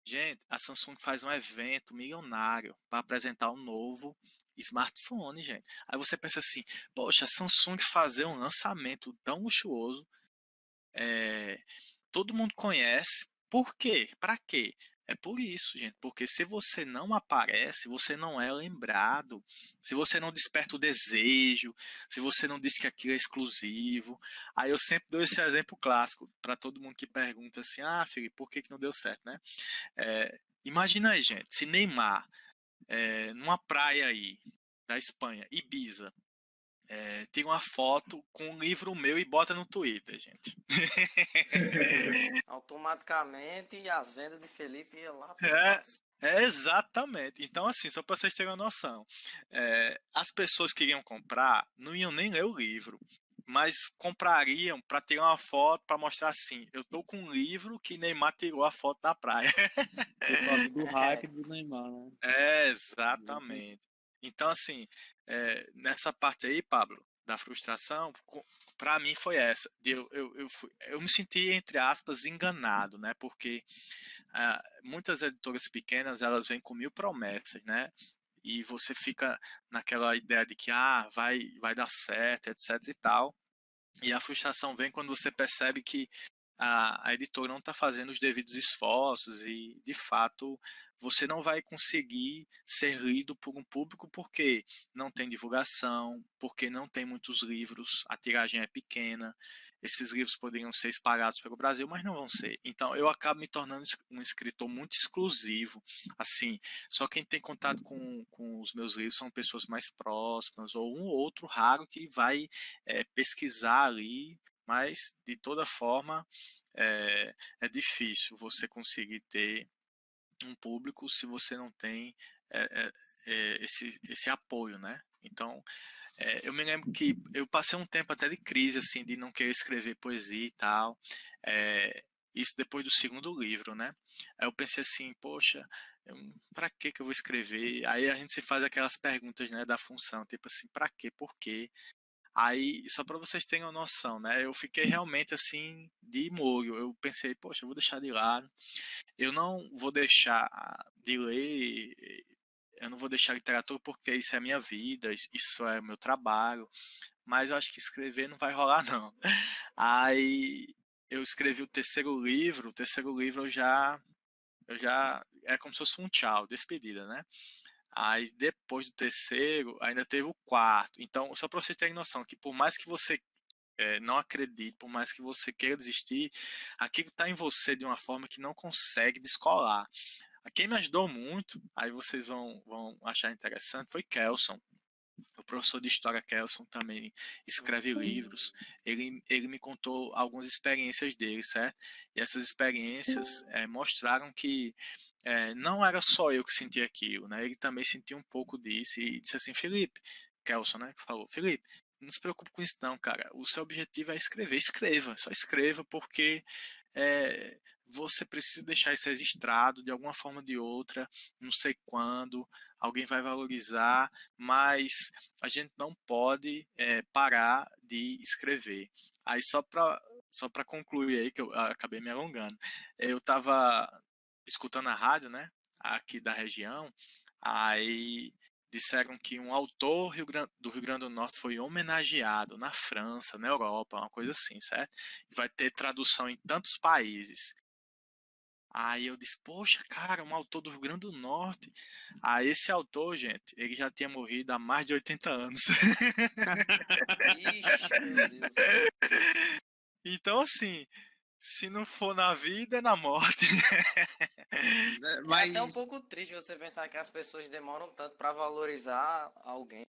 Gente, a Samsung faz um evento milionário para apresentar um novo smartphone, gente. Aí você pensa assim, poxa, a Samsung fazer um lançamento tão luxuoso, todo mundo conhece. Por quê? Para quê? É por isso, gente. Porque se você não aparece, você não é lembrado. Se você não desperta o desejo, se você não diz que aquilo é exclusivo. Aí eu sempre dou esse exemplo clássico para todo mundo que pergunta assim: Felipe, por que não deu certo, né? Imagina aí, gente, se Neymar, numa praia aí da Espanha, Ibiza, tira uma foto com um livro meu e bota no Twitter, gente. Automaticamente as vendas de Felipe iam lá pro É, espaço. exatamente. Então, assim, só para vocês terem uma noção, as pessoas que iriam comprar não iam nem ler o livro. mas comprariam para tirar uma foto para mostrar assim, eu tô com um livro que Neymar tirou a foto da praia. Por causa do hype do Neymar, né? Exatamente. Então, assim, nessa parte aí, Pablo, da frustração, para mim foi essa. Eu me senti, entre aspas, enganado, né? Porque muitas editoras pequenas, elas vêm com 1000 promessas, né? E você fica naquela ideia de que vai dar certo, etc e tal. E a frustração vem quando você percebe que a editora não está fazendo os devidos esforços e, de fato, você não vai conseguir ser lido por um público porque não tem divulgação, porque não tem muitos livros, a tiragem é pequena. Esses livros poderiam ser espalhados pelo Brasil, mas não vão ser. Então, eu acabo me tornando um escritor muito exclusivo. Assim, só quem tem contato com os meus livros são pessoas mais próximas, ou um ou outro raro que vai pesquisar ali, mas, de toda forma, é difícil você conseguir ter um público se você não tem esse apoio, né? Então, eu me lembro que eu passei um tempo até de crise, assim, de não querer escrever poesia e tal. Isso depois do segundo livro, né? Aí eu pensei assim, poxa, para que eu vou escrever? Aí a gente se faz aquelas perguntas, né, da função, tipo assim, para quê? Por quê? Aí, só para vocês terem uma noção, né? Eu fiquei realmente assim de molho. Eu pensei, poxa, eu vou deixar de lado. Eu não vou deixar de ler, eu não vou deixar literatura porque isso é a minha vida, isso é o meu trabalho. Mas eu acho que escrever não vai rolar, não. Aí eu escrevi o terceiro livro eu já é como se fosse um tchau, despedida, né? Aí depois do terceiro, ainda teve o quarto. Então, só para vocês terem noção, que por mais que você não acredite, por mais que você queira desistir, aquilo está em você de uma forma que não consegue descolar. Quem me ajudou muito, aí vocês vão achar interessante, foi Kelson. O professor de história Kelson também escreve livros. Ele me contou algumas experiências dele, certo? E essas experiências mostraram que não era só eu que sentia aquilo, né? Ele também sentia um pouco disso e disse assim, Felipe, Kelson, né? Que falou, Felipe, não se preocupe com isso não, cara. O seu objetivo é escrever. Escreva, só escreva porque você precisa deixar isso registrado de alguma forma ou de outra, não sei quando, alguém vai valorizar, mas a gente não pode parar de escrever. Aí só para concluir aí, que eu acabei me alongando, eu estava escutando a rádio, né, aqui da região, aí disseram que um autor do Rio Grande do Norte foi homenageado na França, na Europa, uma coisa assim, certo? Vai ter tradução em tantos países. Aí eu disse, poxa, cara, um autor do Rio Grande do Norte. Aí esse autor, gente, ele já tinha morrido há mais de 80 anos. Ixi, meu Deus. Então, assim, se não for na vida, é na morte. É até um pouco triste você pensar que as pessoas demoram tanto para valorizar alguém.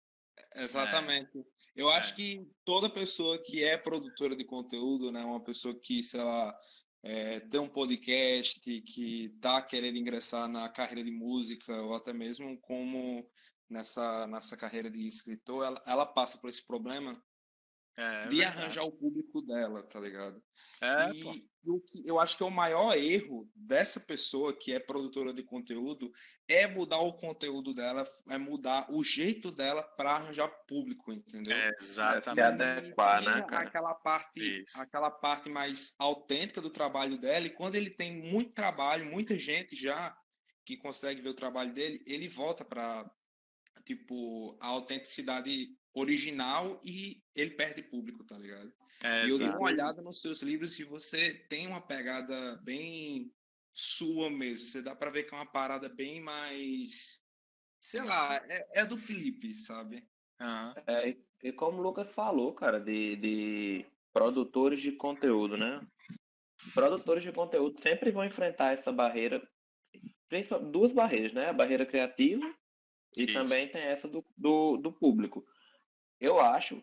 Exatamente. Eu acho que toda pessoa que é produtora de conteúdo, né, uma pessoa que, sei lá, tem um podcast, que está querendo ingressar na carreira de música, ou até mesmo como nessa carreira de escritor, ela passa por esse problema de arranjar o público dela, tá ligado? E o que eu acho que é o maior erro dessa pessoa que é produtora de conteúdo é mudar o conteúdo dela, é mudar o jeito dela para arranjar público, entendeu? Exatamente. adequar, né, cara? Aquela parte mais autêntica do trabalho dela, e quando ele tem muito trabalho, muita gente já que consegue ver o trabalho dele, ele volta para tipo a autenticidade original e ele perde público, tá ligado? E eu dei uma olhada nos seus livros e você tem uma pegada bem sua mesmo. Você dá para ver que é uma parada bem mais, sei lá, é do Felipe, sabe? E como o Lucas falou, cara, de produtores de conteúdo, né? Produtores de conteúdo sempre vão enfrentar essa barreira, duas barreiras, né? A barreira criativa e também tem essa do público. Eu acho,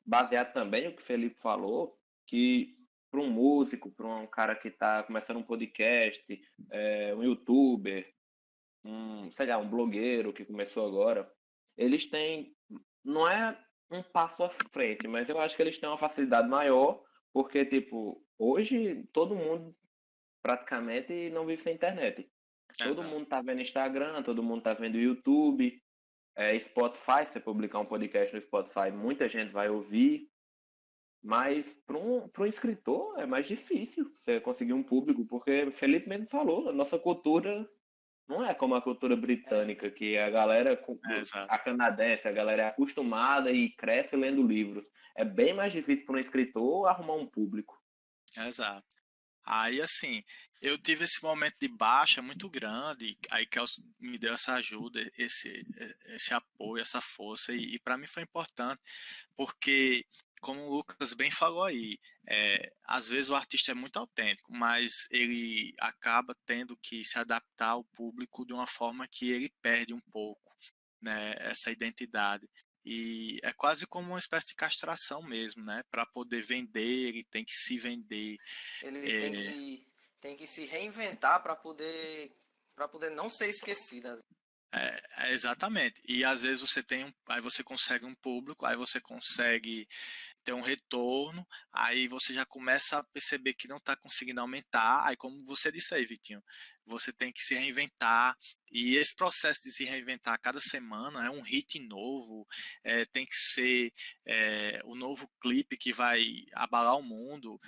baseado também no que o Felipe falou, que para um músico, para um cara que está começando um podcast, um youtuber, sei lá, um blogueiro que começou agora, eles têm, não é um passo à frente, mas eu acho que eles têm uma facilidade maior, porque, tipo, hoje todo mundo praticamente não vive sem internet. Todo Exato. mundo tá vendo Instagram, todo mundo tá vendo YouTube, Spotify, se você publicar um podcast no Spotify, muita gente vai ouvir, mas para um escritor é mais difícil você conseguir um público, porque Felipe mesmo falou, a nossa cultura não é como a cultura É, britânica, que a galera, Exato. a canadense, a galera é acostumada e cresce lendo livros. É bem mais difícil para um escritor arrumar um público. Exato. Aí, assim, eu tive esse momento de baixa muito grande, aí Kelso me deu essa ajuda, esse apoio, essa força, e para mim foi importante, porque, como o Lucas bem falou aí, às vezes o artista é muito autêntico, mas ele acaba tendo que se adaptar ao público de uma forma que ele perde um pouco, né, essa identidade. E é quase como uma espécie de castração mesmo, né? Para poder vender, ele tem que se vender. ele É, tem que se reinventar para poder não ser esquecido. exatamente. E às vezes você tem aí você consegue um público, aí você consegue ter um retorno, aí você já começa a perceber que não está conseguindo aumentar. Aí, como você disse aí, Vitinho, você tem que se reinventar. E esse processo de se reinventar cada semana é um hit novo, tem que ser o novo clipe que vai abalar o mundo.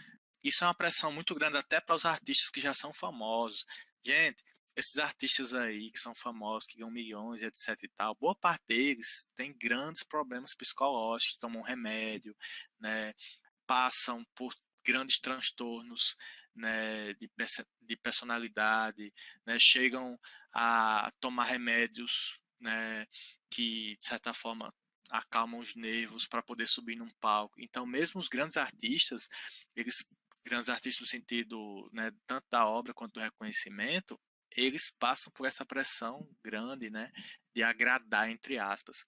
Isso é uma pressão muito grande até para os artistas que já são famosos. Gente, esses artistas aí que são famosos, que ganham milhões, etc e tal, boa parte deles tem grandes problemas psicológicos, tomam remédio, né, passam por grandes transtornos, né, de personalidade, né, chegam a tomar remédios, né, que de certa forma acalmam os nervos para poder subir num palco. Então, mesmo os grandes artistas no sentido, né, tanto da obra quanto do reconhecimento, eles passam por essa pressão grande, né, de agradar entre aspas.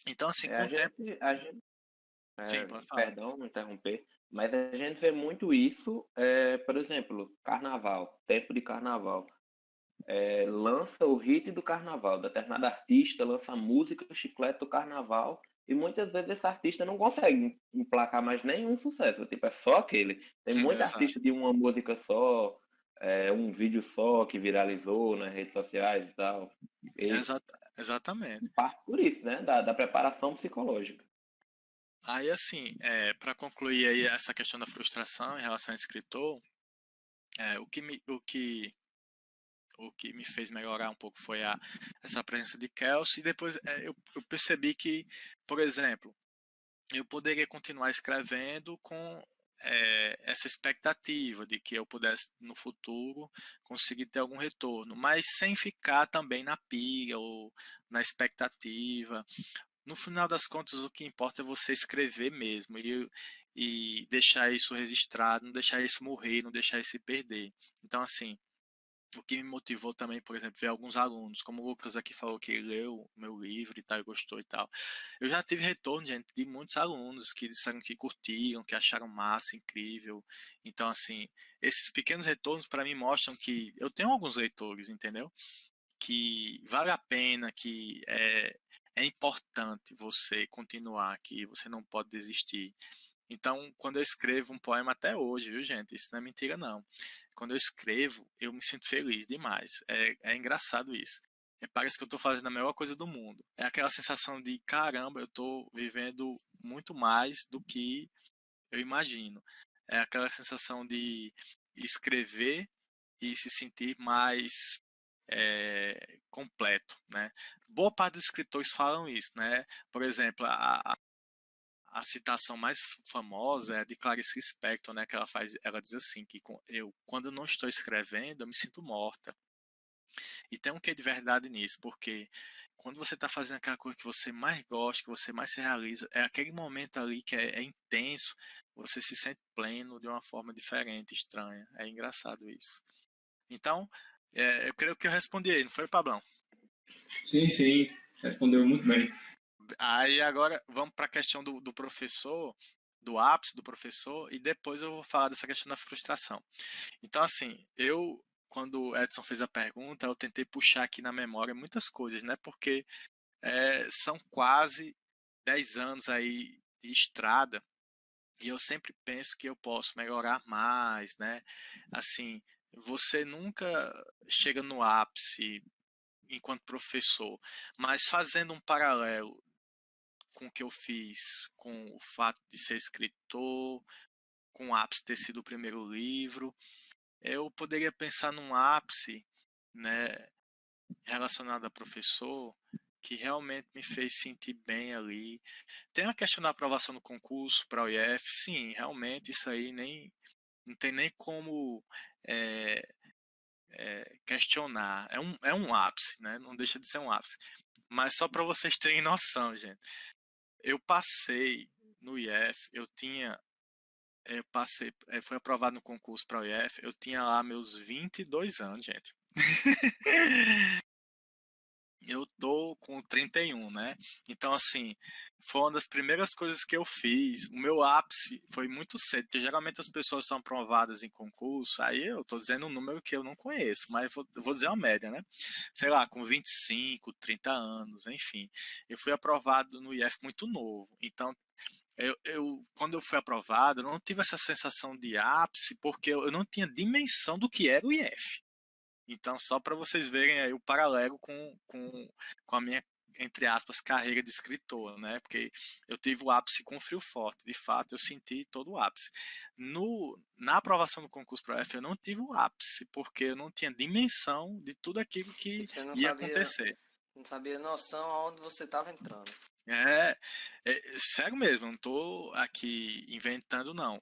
Então, assim, É, com o tempo, a gente sim, pode falar. perdão interromper, mas a gente vê muito isso, por exemplo, carnaval, tempo de carnaval. Lança o hit do carnaval, determinado artista lança a música chiclete do carnaval, e muitas vezes esse artista não consegue emplacar mais nenhum sucesso, tipo, é só aquele. Tem muito Exato. artista de uma música só, um vídeo só que viralizou nas redes sociais e tal. E Exatamente. parte por isso, né? Da preparação psicológica. Aí, assim, para concluir aí essa questão da frustração em relação ao escritor, é, o que me, o que, o que me fez melhorar um pouco foi essa presença de Kelsey, e depois eu percebi que, por exemplo, eu poderia continuar escrevendo com essa expectativa de que eu pudesse no futuro conseguir ter algum retorno, mas sem ficar também na pilha ou na expectativa. No final das contas, o que importa é você escrever mesmo e deixar isso registrado, não deixar isso morrer, não deixar isso se perder. Então, assim, o que me motivou também, por exemplo, ver alguns alunos, como o Lucas aqui falou que leu o meu livro e tal, e gostou e tal. Eu já tive retorno, gente, de muitos alunos que disseram que curtiram, que acharam massa, incrível. Então, assim, esses pequenos retornos para mim mostram que eu tenho alguns leitores, entendeu? Que vale a pena, que é importante você continuar, que você não pode desistir. Então, quando eu escrevo um poema até hoje, viu, gente? Isso não é mentira, não. Quando eu escrevo, eu me sinto feliz demais. É engraçado isso. Parece que eu estou fazendo a melhor coisa do mundo. É aquela sensação de, caramba, eu estou vivendo muito mais do que eu imagino. É aquela sensação de escrever e se sentir mais completo, né? Boa parte dos escritores falam isso, né? Por exemplo, a citação mais famosa é a de Clarice Lispector, né? Que ela diz assim que eu, quando não estou escrevendo, eu me sinto morta. E tem um quê de verdade nisso, porque quando você está fazendo aquela coisa que você mais gosta, que você mais se realiza, é aquele momento ali que é intenso, você se sente pleno de uma forma diferente, estranha. É engraçado isso. Então, eu creio que eu respondi aí, não foi, Pablão? Sim, sim, respondeu muito bem. Aí agora vamos para a questão do professor, do ápice do professor, e depois eu vou falar dessa questão da frustração. Então, assim, quando o Edson fez a pergunta, eu tentei puxar aqui na memória muitas coisas, né? Porque são quase 10 anos aí de estrada, e eu sempre penso que eu posso melhorar mais, né? Assim, você nunca chega no ápice enquanto professor, mas fazendo um paralelo com o que eu fiz, com o fato de ser escritor, com o ápice ter sido o primeiro livro, eu poderia pensar num ápice, né, relacionado a professor, que realmente me fez sentir bem ali. Tem a questão da aprovação no concurso para o IF, sim, realmente isso aí nem não tem nem como é, questionar. É um ápice, né? Não deixa de ser um ápice. Mas só para vocês terem noção, gente. Eu passei no IF, fui aprovado no concurso para o IF, eu tinha lá meus 22 anos, gente. Eu tô com 31, né? Então, assim, foi uma das primeiras coisas que eu fiz. O meu ápice foi muito cedo, porque geralmente as pessoas são aprovadas em concurso, aí eu tô dizendo um número que eu não conheço, mas vou dizer uma média, né? Sei lá, com 25, 30 anos, enfim. Eu fui aprovado no IF muito novo. Então, quando eu fui aprovado, eu não tive essa sensação de ápice, porque eu não tinha dimensão do que era o IF. Então, só para vocês verem aí o paralelo com a minha, entre aspas, carreira de escritor, né? Porque eu tive o ápice com frio forte, de fato, eu senti todo o ápice. Na aprovação do concurso para o F, eu não tive o ápice, porque eu não tinha dimensão de tudo aquilo que Tipo, você não ia sabia, acontecer. não sabia noção aonde você estava entrando. Sério mesmo, não estou aqui inventando, não.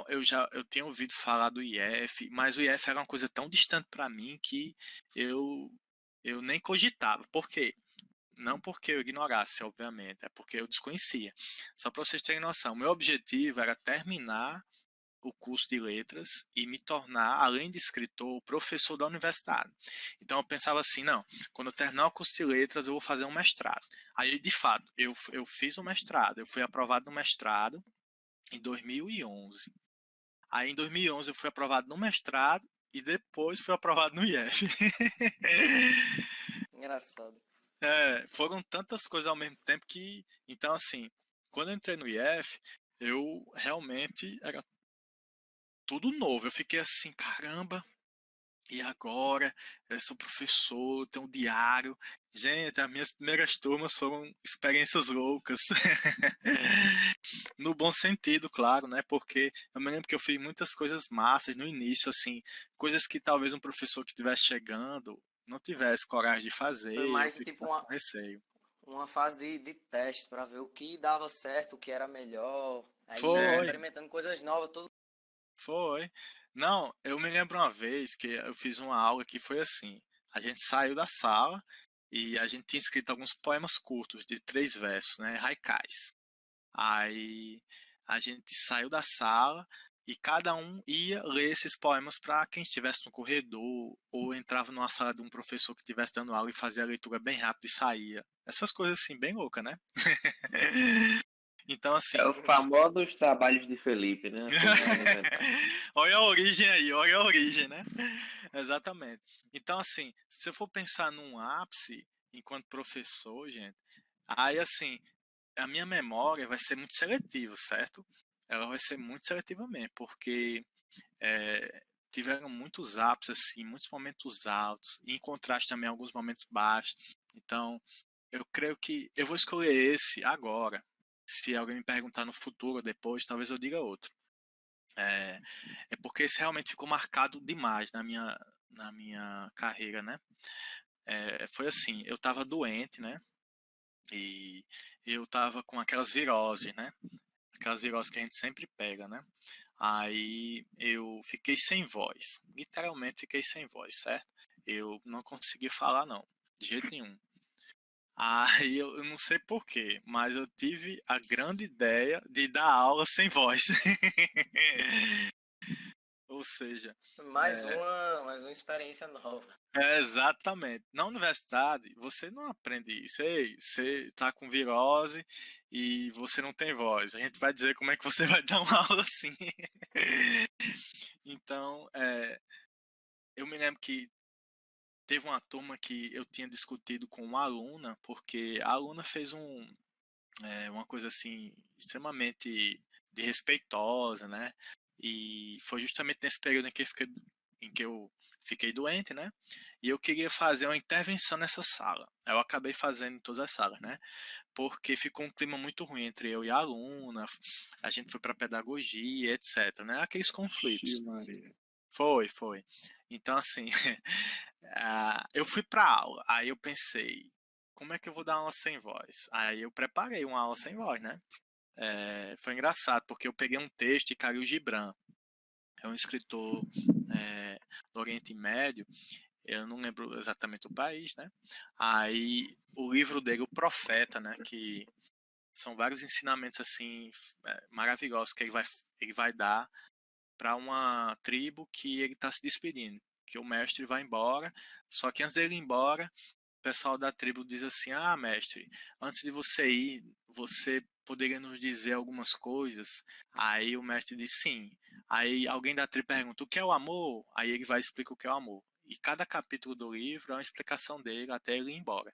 Eu tinha ouvido falar do IF, mas o IF era uma coisa tão distante para mim que eu, eu nem cogitava. Por quê? Não porque eu ignorasse, obviamente, é porque eu desconhecia. Só para vocês terem noção, meu objetivo era terminar o curso de letras e me tornar, além de escritor, professor da universidade. Então eu pensava assim, não, quando eu terminar o curso de letras eu vou fazer um mestrado. Aí, de fato, eu fiz um mestrado, eu fui aprovado no mestrado em 2011. Aí em 2011 eu fui aprovado no mestrado e depois fui aprovado no IF. Engraçado. Foram tantas coisas ao mesmo tempo que, então assim, quando eu entrei no IF, eu realmente era tudo novo. Eu fiquei assim, caramba, e agora? Eu sou professor, tenho um diário. Gente, as minhas primeiras turmas foram experiências loucas. No bom sentido, claro, né? Porque eu me lembro que eu fiz muitas coisas massas no início, assim, coisas que talvez um professor que estivesse chegando não tivesse coragem de fazer, Foi eu mais tipo ficasse com receio. uma fase de teste para ver o que dava certo, o que era melhor. Aí ia Foi, experimentando coisas novas, tudo. foi. Não, eu me lembro uma vez que eu fiz uma aula que foi assim. A gente saiu da sala e a gente tinha escrito alguns poemas curtos de 3 versos, né? Haikais. Aí a gente saiu da sala e cada um ia ler esses poemas para quem estivesse no corredor ou entrava numa sala de um professor que estivesse dando aula e fazia a leitura bem rápido e saía. Essas coisas assim, bem loucas, né? Então, assim, É os famosos trabalhos de Felipe, né? Assim, olha a origem aí, olha a origem, né? Exatamente. Então, assim, se eu for pensar num ápice enquanto professor, gente, aí, assim, a minha memória vai ser muito seletiva, certo? Ela vai ser muito seletiva mesmo, porque tiveram muitos ápices, assim, muitos momentos altos, e em contraste também alguns momentos baixos. Então, eu creio que eu vou escolher esse agora. Se alguém me perguntar no futuro ou depois, talvez eu diga outro. É, é porque esse realmente ficou marcado demais na minha carreira, né? Foi assim, eu tava doente, né? E eu tava com aquelas viroses, né? Aquelas viroses que a gente sempre pega, né? Aí eu fiquei sem voz, literalmente fiquei sem voz, certo? Eu não consegui falar não, de jeito nenhum. Aí eu não sei porquê, mas eu tive a grande ideia de dar aula sem voz. Ou seja, Mais uma experiência nova. exatamente. Na universidade, você não aprende isso. Ei, você tá com virose e você não tem voz. A gente vai dizer como é que você vai dar uma aula assim. Então, eu me lembro que teve uma turma que eu tinha discutido com uma aluna, porque a aluna fez uma coisa assim extremamente desrespeitosa, né? E foi justamente nesse período em que eu fiquei doente, né? E eu queria fazer uma intervenção nessa sala. Eu acabei fazendo em todas as salas, né? Porque ficou um clima muito ruim entre eu e a aluna, a gente foi para pedagogia, etc, né? Aqueles conflitos. Ixi, Maria. Foi. Então, assim, eu fui para aula, aí eu pensei, como é que eu vou dar aula sem voz? Aí eu preparei uma aula sem voz, né? Foi engraçado, porque eu peguei um texto de Khalil Gibran, é um escritor do Oriente Médio, eu não lembro exatamente o país, né? Aí o livro dele, O Profeta, né? Que são vários ensinamentos assim maravilhosos que ele vai dar para uma tribo que ele está se despedindo, que o mestre vai embora, só que antes dele ir embora, o pessoal da tribo diz assim: "Ah, mestre, antes de você ir, você poderia nos dizer algumas coisas?" Aí o mestre diz sim. Aí alguém da tribo pergunta: "O que é o amor?" Aí ele vai explicar o que é o amor. E cada capítulo do livro é uma explicação dele até ele ir embora.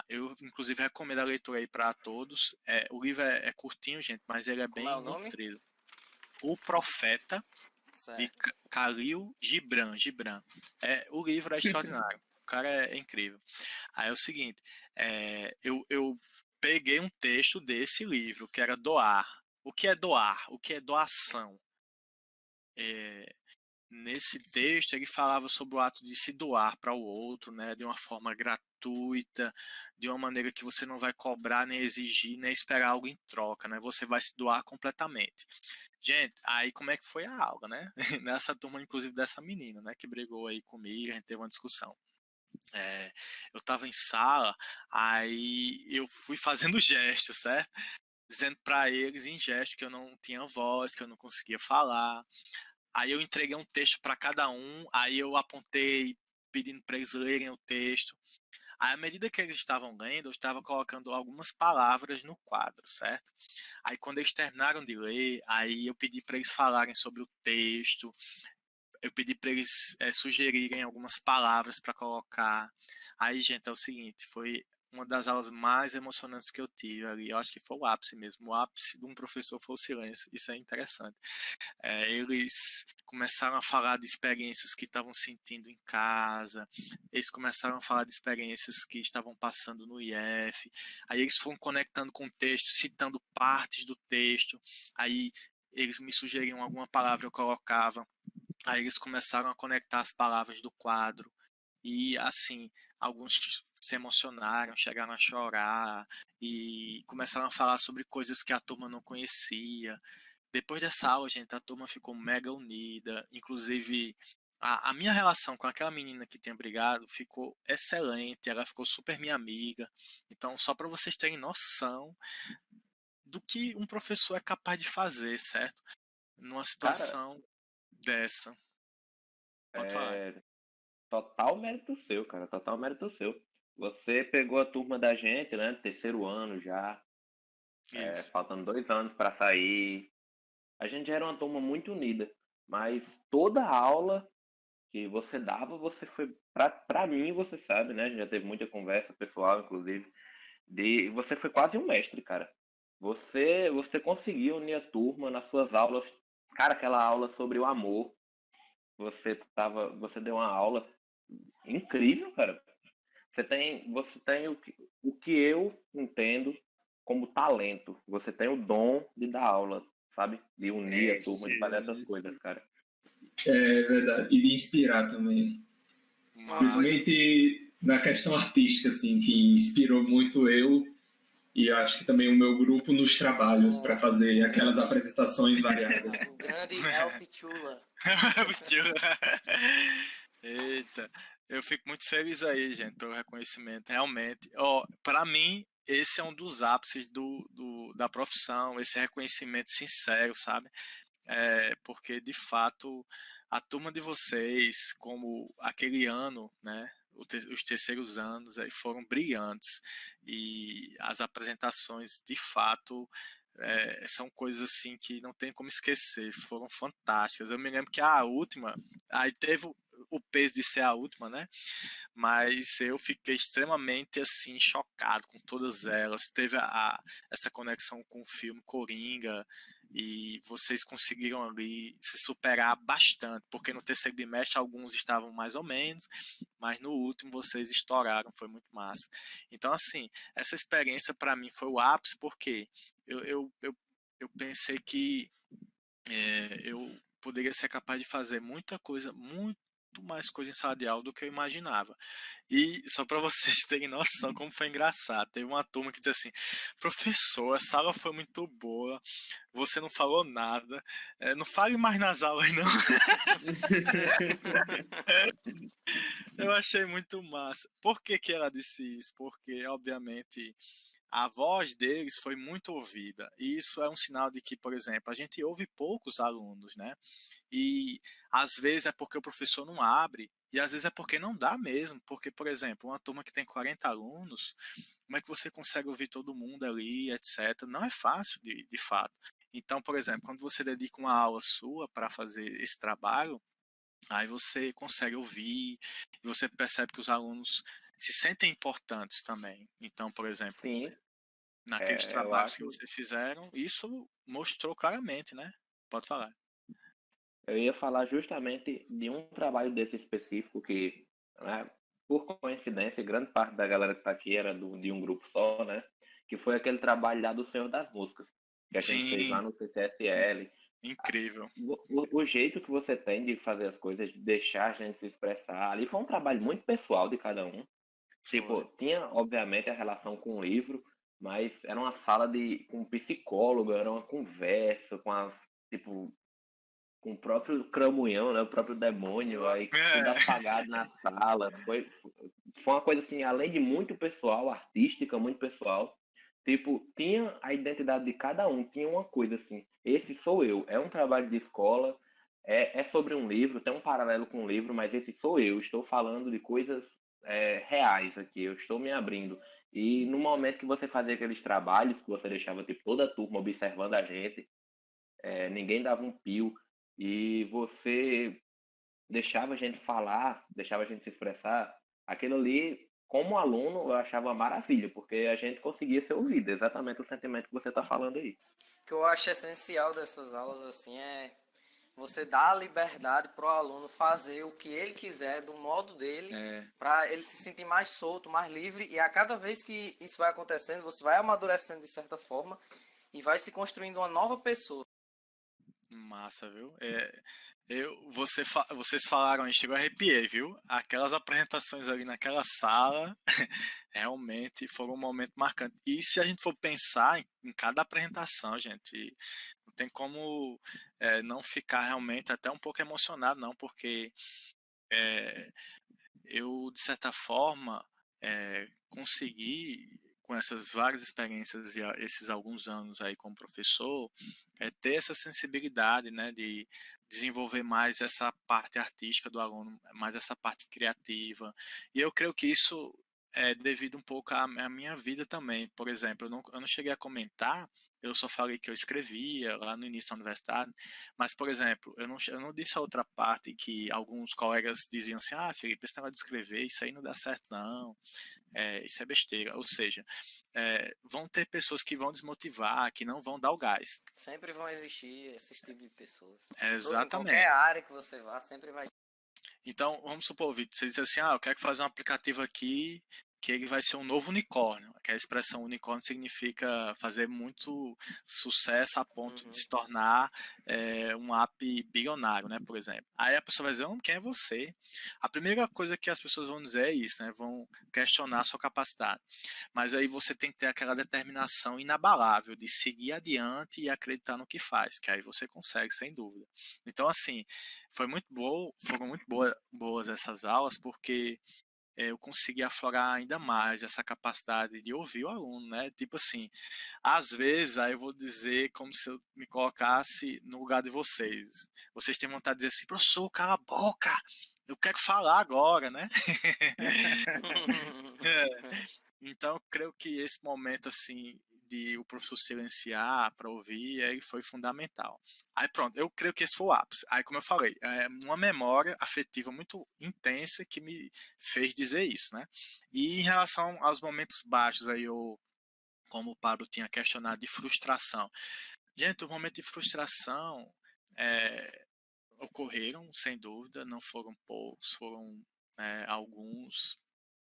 Eu, inclusive, recomendo a leitura aí para todos. O livro é curtinho, gente, mas ele é Como é bem o nome? nutrido. O Profeta, de Certo. Khalil Gibran. O livro é extraordinário. O cara é incrível. Aí é o seguinte, eu peguei um texto desse livro, que era doar. O que é doar? O que é doação? Nesse texto ele falava sobre o ato de se doar para o outro, né, de uma forma gratuita, de uma maneira que você não vai cobrar, nem exigir, nem esperar algo em troca, né? Você vai se doar completamente. Gente, aí como é que foi a aula, né? Nessa turma, inclusive, dessa menina, né, que brigou aí comigo, a gente teve uma discussão. Eu estava em sala, aí eu fui fazendo gestos, certo? Dizendo para eles em gesto que eu não tinha voz, que eu não conseguia falar. Aí eu entreguei um texto para cada um, aí eu apontei pedindo para eles lerem o texto. Aí, à medida que eles estavam lendo, eu estava colocando algumas palavras no quadro, certo? Aí, quando eles terminaram de ler, aí eu pedi para eles falarem sobre o texto, eu pedi para eles sugerirem algumas palavras para colocar. Aí, gente, é o seguinte, foi uma das aulas mais emocionantes que eu tive ali. Eu acho que foi o ápice mesmo. O ápice de um professor foi o silêncio. Isso é interessante. Eles começaram a falar de experiências que estavam sentindo em casa, eles começaram a falar de experiências que estavam passando no IF, aí eles foram conectando com o texto, citando partes do texto, aí eles me sugeriam alguma palavra, eu colocava, aí eles começaram a conectar as palavras do quadro, e assim, alguns se emocionaram, chegaram a chorar, e começaram a falar sobre coisas que a turma não conhecia. Depois dessa aula, gente, a turma ficou mega unida. Inclusive, a minha relação com aquela menina que tinha brigado ficou excelente. Ela ficou super minha amiga. Então, só para vocês terem noção do que um professor é capaz de fazer, certo? Numa Cara, situação dessa. Pode falar. é total mérito seu, cara. Total mérito seu. Você pegou a turma da gente, né? Terceiro ano já, Isso. faltando 2 anos para sair. A gente já era uma turma muito unida, mas toda aula que você dava, você foi, pra mim, você sabe, né? A gente já teve muita conversa pessoal, inclusive, você foi quase um mestre, cara. Você conseguiu unir a turma nas suas aulas. Cara, aquela aula sobre o amor, você deu uma aula incrível, cara. Você tem o que eu entendo como talento. Você tem o dom de dar aula, sabe? De unir a turma, de fazer essas coisas, Sim. cara. É verdade. E de inspirar também. Uma coisa, Mas, Principalmente na questão artística, assim, que inspirou muito eu e acho que também o meu grupo nos trabalhos para fazer o aquelas grande, apresentações variadas. o grande El Pichula. Eita, eu fico muito feliz aí, gente, pelo reconhecimento. Realmente, ó, para mim, esse é um dos ápices da profissão, esse reconhecimento sincero, sabe? Porque, de fato, a turma de vocês, como aquele ano, né? Os terceiros anos aí foram brilhantes e as apresentações, de fato, são coisas assim que não tem como esquecer, foram fantásticas. Eu me lembro que a última, aí teve o peso de ser a última, né? Mas eu fiquei extremamente assim chocado com todas elas. Teve essa conexão com o filme Coringa e vocês conseguiram ali se superar bastante, porque no terceiro bimestre alguns estavam mais ou menos, mas no último vocês estouraram, foi muito massa. Então assim, essa experiência para mim foi o ápice, porque eu pensei que eu poderia ser capaz de fazer muita coisa, muito mais coisa em sala de aula do que eu imaginava. E só para vocês terem noção como foi engraçado, teve uma turma que disse assim: professor, a sala foi muito boa, você não falou nada, não fale mais nas aulas não. Eu achei muito massa. Por que que ela disse isso? Porque, obviamente, a voz deles foi muito ouvida. E isso é um sinal de que, por exemplo, a gente ouve poucos alunos, né? E às vezes é porque o professor não abre, e às vezes é porque não dá mesmo. Porque, por exemplo, uma turma que tem 40 alunos, como é que você consegue ouvir todo mundo ali, etc. Não é fácil, de fato. Então, por exemplo, quando você dedica uma aula sua para fazer esse trabalho, aí você consegue ouvir, e você percebe que os alunos se sentem importantes também. Então, por exemplo, Sim, naqueles eu trabalhos que acho. vocês fizeram, isso mostrou claramente, né? Pode falar. Eu ia falar justamente de um trabalho desse específico que, né, por coincidência, grande parte da galera que está aqui era de um grupo só, né? Que foi aquele trabalho lá do Senhor das Músicas, que a gente fez lá Sim, no CCSL. incrível. O jeito que você tem de fazer as coisas, de deixar a gente se expressar, ali foi um trabalho muito pessoal de cada um. Tipo, Foi. tinha, obviamente, a relação com o livro, mas era uma sala com um psicólogo, era uma conversa com as, tipo, com o próprio cramunhão, né? O próprio demônio, aí tudo É, apagado na sala. Foi uma coisa assim, além de muito pessoal, artística, muito pessoal. Tipo, tinha a identidade de cada um, tinha uma coisa assim, esse sou eu, é um trabalho de escola, é sobre um livro, tem um paralelo com o livro, mas esse sou eu, estou falando de coisas reais aqui, eu estou me abrindo. E no momento que você fazia aqueles trabalhos, que você deixava tipo, toda a turma observando a gente, ninguém dava um pio, e você deixava a gente falar, deixava a gente se expressar, aquilo ali, como aluno, eu achava maravilha, porque a gente conseguia ser ouvido, exatamente o sentimento que você está falando aí. O que eu acho essencial dessas aulas assim é você dar a liberdade para o aluno fazer o que ele quiser, do modo dele, para ele se sentir mais solto, mais livre. E a cada vez que isso vai acontecendo, você vai amadurecendo de certa forma e vai se construindo uma nova pessoa. massa, viu? Vocês falaram aí, chegou a arrepiei, viu? Aquelas apresentações ali naquela sala realmente foram um momento marcante. E se a gente for pensar em cada apresentação, gente, não tem como não ficar realmente até um pouco emocionado, não, porque eu, de certa forma, consegui, com essas várias experiências e esses alguns anos aí como professor, ter essa sensibilidade, né, de desenvolver mais essa parte artística do aluno, mais essa parte criativa. E eu creio que isso é devido um pouco à minha vida também. Por exemplo, eu não cheguei a comentar, eu só falei que eu escrevia lá no início da universidade, mas, por exemplo, eu não disse a outra parte que alguns colegas diziam assim: ah, Felipe, esse negócio de escrever, isso aí não dá certo, não, isso é besteira. Ou seja, vão ter pessoas que vão desmotivar, que não vão dar o gás. Sempre vão existir esses tipos de pessoas. Em Exatamente. qualquer área que você vá, sempre vai. Então, vamos supor, Vitor, você diz assim: ah, eu quero fazer um aplicativo aqui que ele vai ser um novo unicórnio. Que a expressão unicórnio significa fazer muito sucesso a ponto de se tornar um app bilionário, né, por exemplo. Aí a pessoa vai dizer: quem é você? A primeira coisa que as pessoas vão dizer é isso, né, vão questionar a sua capacidade. Mas aí você tem que ter aquela determinação inabalável de seguir adiante e acreditar no que faz, que aí você consegue, sem dúvida. Então, assim, foram muito boas essas aulas, porque eu consegui aflorar ainda mais essa capacidade de ouvir o aluno, né? Tipo assim, às vezes, aí eu vou dizer como se eu me colocasse no lugar de vocês. Vocês têm vontade de dizer assim: professor, cala a boca, eu quero falar agora, né? Então, eu creio que esse momento, assim, de o professor silenciar para ouvir, aí foi fundamental. Aí pronto, eu creio que esse foi o ápice. Aí, como eu falei, é uma memória afetiva muito intensa que me fez dizer isso, né? E em relação aos momentos baixos, aí eu, como o Pablo tinha questionado, de frustração. Gente, o momento de frustração ocorreram, sem dúvida, não foram poucos, foram alguns,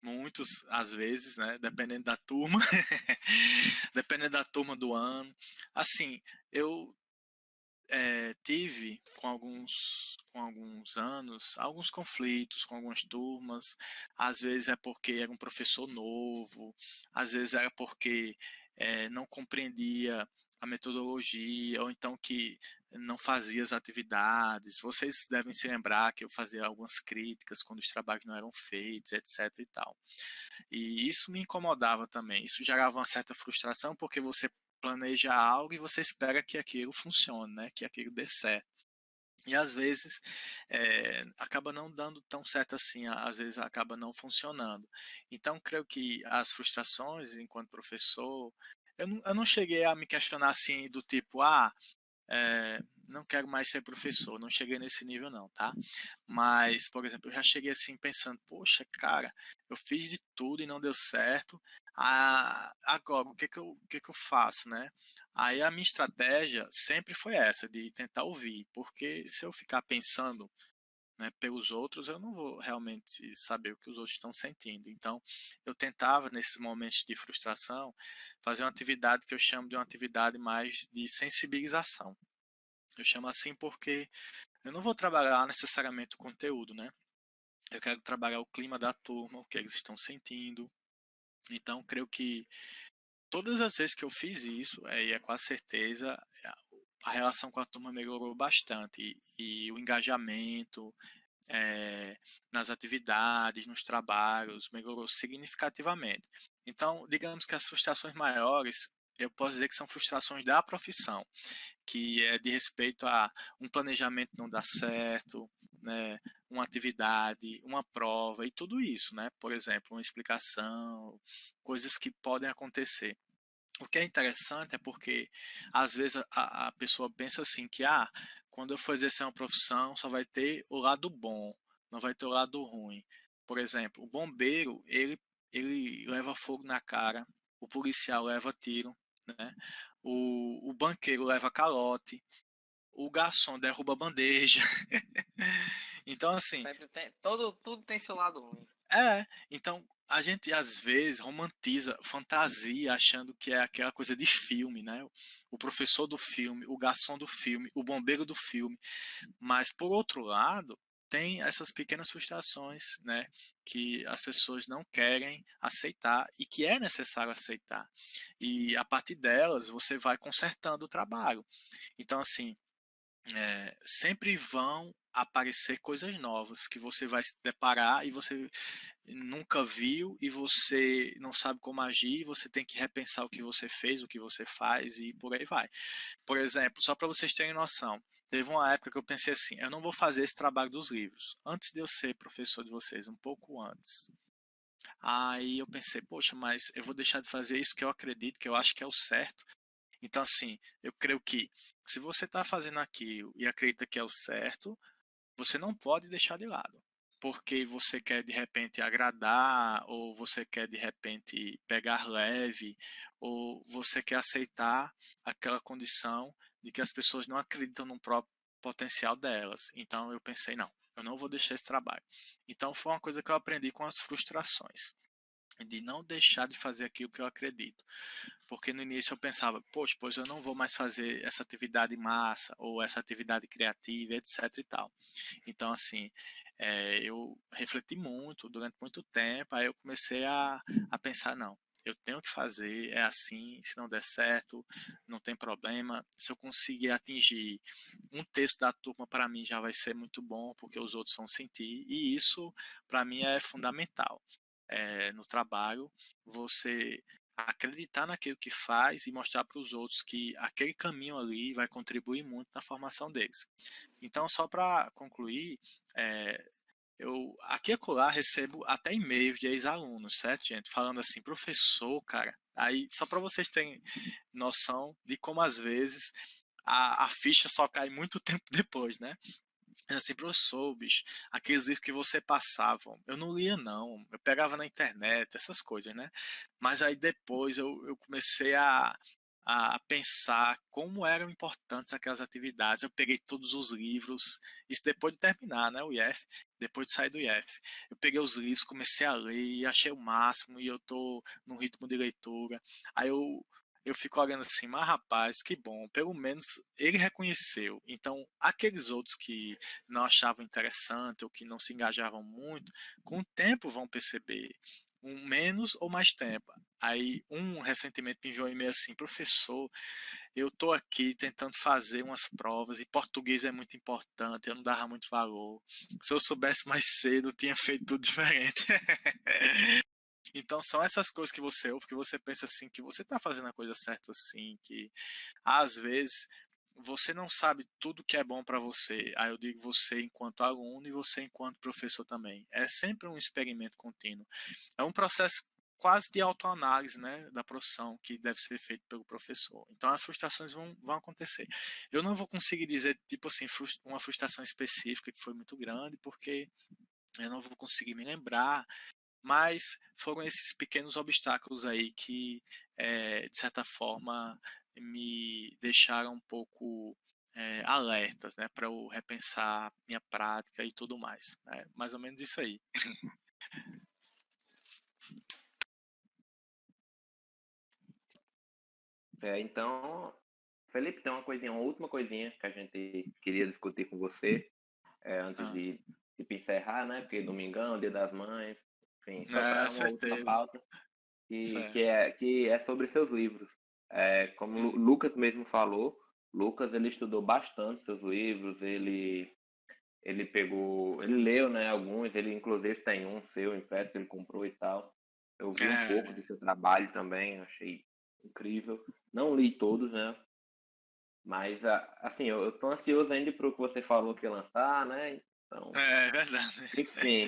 muitos, às vezes, né? Dependendo da turma, dependendo da turma do ano. Assim, eu tive com alguns anos alguns conflitos com algumas turmas. Às vezes é porque era um professor novo, às vezes era porque não compreendia a metodologia, ou então que não fazia as atividades. Vocês devem se lembrar que eu fazia algumas críticas quando os trabalhos não eram feitos, etc e tal. E isso me incomodava também. Isso gerava uma certa frustração, porque você planeja algo e você espera que aquilo funcione, né? Que aquilo dê certo. E às vezes acaba não dando tão certo assim, às vezes acaba não funcionando. Então, creio que as frustrações enquanto professor, eu não cheguei a me questionar assim do tipo, não quero mais ser professor, não cheguei nesse nível não, tá? Mas, por exemplo, eu já cheguei assim pensando, poxa, cara, eu fiz de tudo e não deu certo, agora, o que que eu faço, né? Aí a minha estratégia sempre foi essa, de tentar ouvir, porque se eu ficar pensando, né, pelos outros, eu não vou realmente saber o que os outros estão sentindo. Então, eu tentava, nesses momentos de frustração, fazer uma atividade que eu chamo de uma atividade mais de sensibilização. Eu chamo assim porque eu não vou trabalhar necessariamente o conteúdo, né? Eu quero trabalhar o clima da turma, o que eles estão sentindo. Então, creio que todas as vezes que eu fiz isso, e é com certeza, a relação com a turma melhorou bastante. E o engajamento nas atividades, nos trabalhos, melhorou significativamente. Então, digamos que as frustrações maiores, eu posso dizer que são frustrações da profissão, que é de respeito a um planejamento não dar certo, né, uma atividade, uma prova e tudo isso, né? Por exemplo, uma explicação, coisas que podem acontecer. O que é interessante é porque às vezes a pessoa pensa assim que quando eu for exercer uma profissão só vai ter o lado bom, não vai ter o lado ruim. Por exemplo, o bombeiro, ele leva fogo na cara, o policial leva tiro, né? O banqueiro leva calote, o garçom derruba bandeja. Então, assim, Sempre tem, tudo tem seu lado ruim. então a gente às vezes romantiza, fantasia, achando que é aquela coisa de filme, né? O professor do filme, o garçom do filme, o bombeiro do filme. Mas por outro lado, tem essas pequenas frustrações, né? Que as pessoas não querem aceitar e que é necessário aceitar. E a partir delas você vai consertando o trabalho. Então, assim, sempre vão aparecer coisas novas que você vai se deparar e você nunca viu e você não sabe como agir, você tem que repensar o que você fez, o que você faz e por aí vai. Por exemplo, só para vocês terem noção, teve uma época que eu pensei assim, eu não vou fazer esse trabalho dos livros, antes de eu ser professor de vocês, um pouco antes. Aí eu pensei, poxa, mas eu vou deixar de fazer isso que eu acredito, que eu acho que é o certo. Então, assim, eu creio que se você está fazendo aquilo e acredita que é o certo, você não pode deixar de lado. Porque você quer de repente agradar, ou você quer de repente pegar leve, ou você quer aceitar aquela condição de que as pessoas não acreditam no próprio potencial delas. Então eu pensei, não, eu não vou deixar esse trabalho. Então foi uma coisa que eu aprendi com as frustrações, de não deixar de fazer aquilo que eu acredito. Porque no início eu pensava, poxa, pois eu não vou mais fazer essa atividade massa, ou essa atividade criativa, etc e tal. Então, assim, eu refleti muito, durante muito tempo, aí eu comecei a pensar, não, eu tenho que fazer, é assim, se não der certo, não tem problema. Se eu conseguir atingir um terço da turma, para mim já vai ser muito bom, porque os outros vão sentir, e isso, para mim, é fundamental. No trabalho, você acreditar naquilo que faz e mostrar para os outros que aquele caminho ali vai contribuir muito na formação deles. Então, só para concluir, é, eu aqui e acolá recebo até e-mails de ex-alunos, certo, gente? Falando assim, professor, cara. Aí, só para vocês terem noção de como às vezes a ficha só cai muito tempo depois, né? Assim, professor, bicho, aqueles livros que você passava, eu não lia não, eu pegava na internet, essas coisas, né? Mas aí depois eu comecei a pensar como eram importantes aquelas atividades. Eu peguei todos os livros, isso depois de terminar, né, o IF, depois de sair do IF. Eu peguei os livros, comecei a ler, achei o máximo e eu tô num ritmo de leitura. Aí eu fico olhando assim, mas rapaz, que bom, pelo menos ele reconheceu. Então, aqueles outros que não achavam interessante ou que não se engajavam muito, com o tempo vão perceber, um menos ou mais tempo. Aí um recentemente me enviou um e-mail assim, professor, eu tô aqui tentando fazer umas provas e português é muito importante, eu não dava muito valor. Se eu soubesse mais cedo, eu tinha feito tudo diferente. Então são essas coisas que você ouve, que você pensa assim, que você está fazendo a coisa certa assim, que às vezes você não sabe tudo que é bom para você. Aí eu digo você enquanto aluno e você enquanto professor também. É sempre um experimento contínuo. É um processo quase de autoanálise, né, da profissão que deve ser feito pelo professor. Então as frustrações vão acontecer. Eu não vou conseguir dizer, tipo assim, uma frustração específica que foi muito grande, porque eu não vou conseguir me lembrar, mas foram esses pequenos obstáculos aí que, de certa forma, me deixaram um pouco alertas, né, para eu repensar minha prática e tudo mais. É mais ou menos isso aí. Então, Felipe, tem uma última coisinha que a gente queria discutir com você, antes Ah, de encerrar, né? Porque domingão, Dia das Mães, enfim, só para uma última certeza. pauta, que, Certo. que, é, que é sobre seus livros. Como o Lucas mesmo falou, Lucas ele estudou bastante seus livros, ele leu, né, alguns, ele inclusive tem um seu impresso que ele comprou e tal. Eu vi um pouco do É, seu trabalho também, achei incrível. Não li todos, né? Mas, assim, eu tô ansioso ainda pro que você falou que ia lançar, né? Então, é verdade. enfim,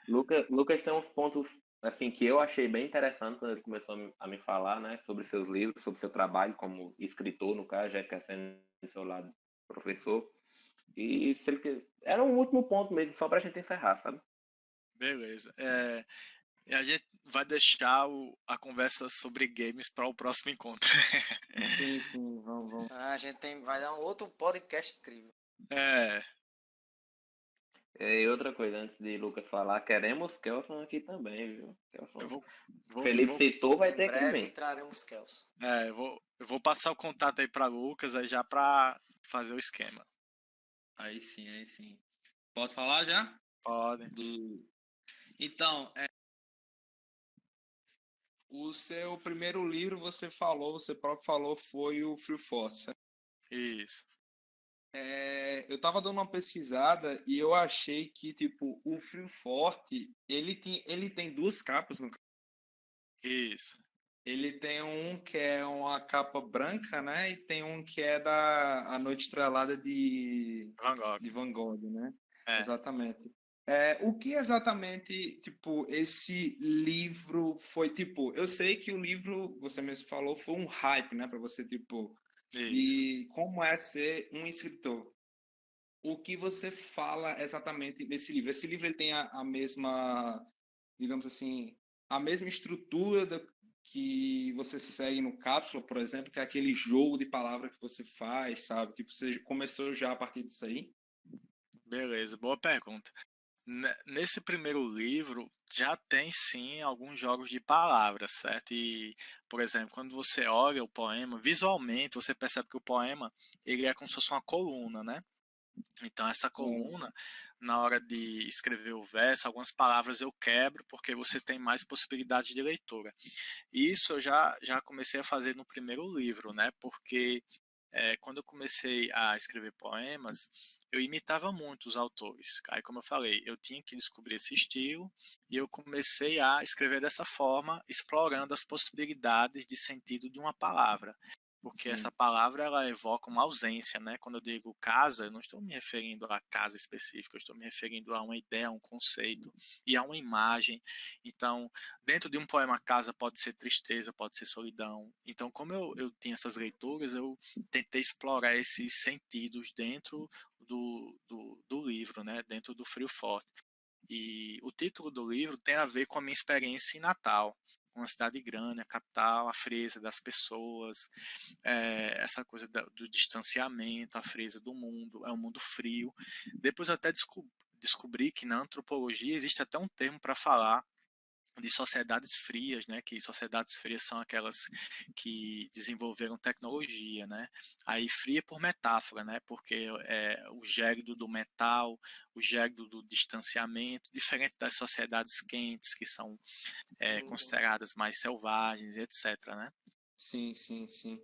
Lucas tem uns pontos, assim, que eu achei bem interessante quando ele começou a me falar, né? Sobre seus livros, sobre seu trabalho como escritor, no caso, já que é sendo do seu lado professor. E se ele era um último ponto mesmo, só pra gente encerrar, sabe? Beleza. E a gente vai deixar a conversa sobre games para o próximo encontro. Sim, sim, vamos. A gente vai dar um outro podcast incrível. É, E outra coisa, antes de Lucas falar, queremos Kelson aqui também, viu? eu Kelson. vou, Felipe vou, citou, vai Em ter que breve vir. traremos Kelso. eu vou passar o contato aí para Lucas aí já para fazer o esquema. Aí sim, aí sim. Pode falar já? Pode. Então, o seu primeiro livro você próprio falou, foi o Free Forte, certo? Isso. Eu tava dando uma pesquisada e eu achei que, tipo, o Free Forte, ele tem duas capas no. Isso. Ele tem um que é uma capa branca, né? E tem um que é da A Noite Estrelada Van Gogh. de Van Gogh, né? É. Exatamente. O que exatamente, tipo, esse livro foi, tipo, eu sei que o livro, você mesmo falou, foi um hype, né, para você, tipo, Isso. de como é ser um escritor. O que você fala exatamente desse livro? Esse livro ele tem a mesma, digamos assim, a mesma estrutura que você segue no Cápsula, por exemplo, que é aquele jogo de palavra que você faz, sabe? Tipo, você começou já a partir disso aí? Beleza, boa pergunta. Nesse primeiro livro já tem sim alguns jogos de palavras, certo? E, por exemplo, quando você olha o poema, visualmente você percebe que o poema ele é como se fosse uma coluna, né? Então essa coluna, na hora de escrever o verso, algumas palavras eu quebro porque você tem mais possibilidade de leitura. Isso eu já comecei a fazer no primeiro livro, né? Porque quando eu comecei a escrever poemas, eu imitava muito os autores. Aí, como eu falei, eu tinha que descobrir esse estilo e eu comecei a escrever dessa forma, explorando as possibilidades de sentido de uma palavra. porque Sim. essa palavra ela evoca uma ausência, né? Quando eu digo casa, eu não estou me referindo a casa específica, eu estou me referindo a uma ideia, a um conceito e a uma imagem. Então, dentro de um poema casa pode ser tristeza, pode ser solidão. Então, como eu tinha essas leituras, eu tentei explorar esses sentidos dentro do livro, né? Dentro do Frio Forte. E o título do livro tem a ver com a minha experiência em Natal, uma cidade grande, a capital, a frieza das pessoas, essa coisa do distanciamento, a frieza do mundo, é um mundo frio. Depois eu até descobri que na antropologia existe até um termo para falar de sociedades frias, né? Que sociedades frias são aquelas que desenvolveram tecnologia, né? Aí fria por metáfora, né? Porque é o gélido do metal, o gélido do distanciamento, diferente das sociedades quentes que são consideradas mais selvagens, etc, né? Sim, sim, sim.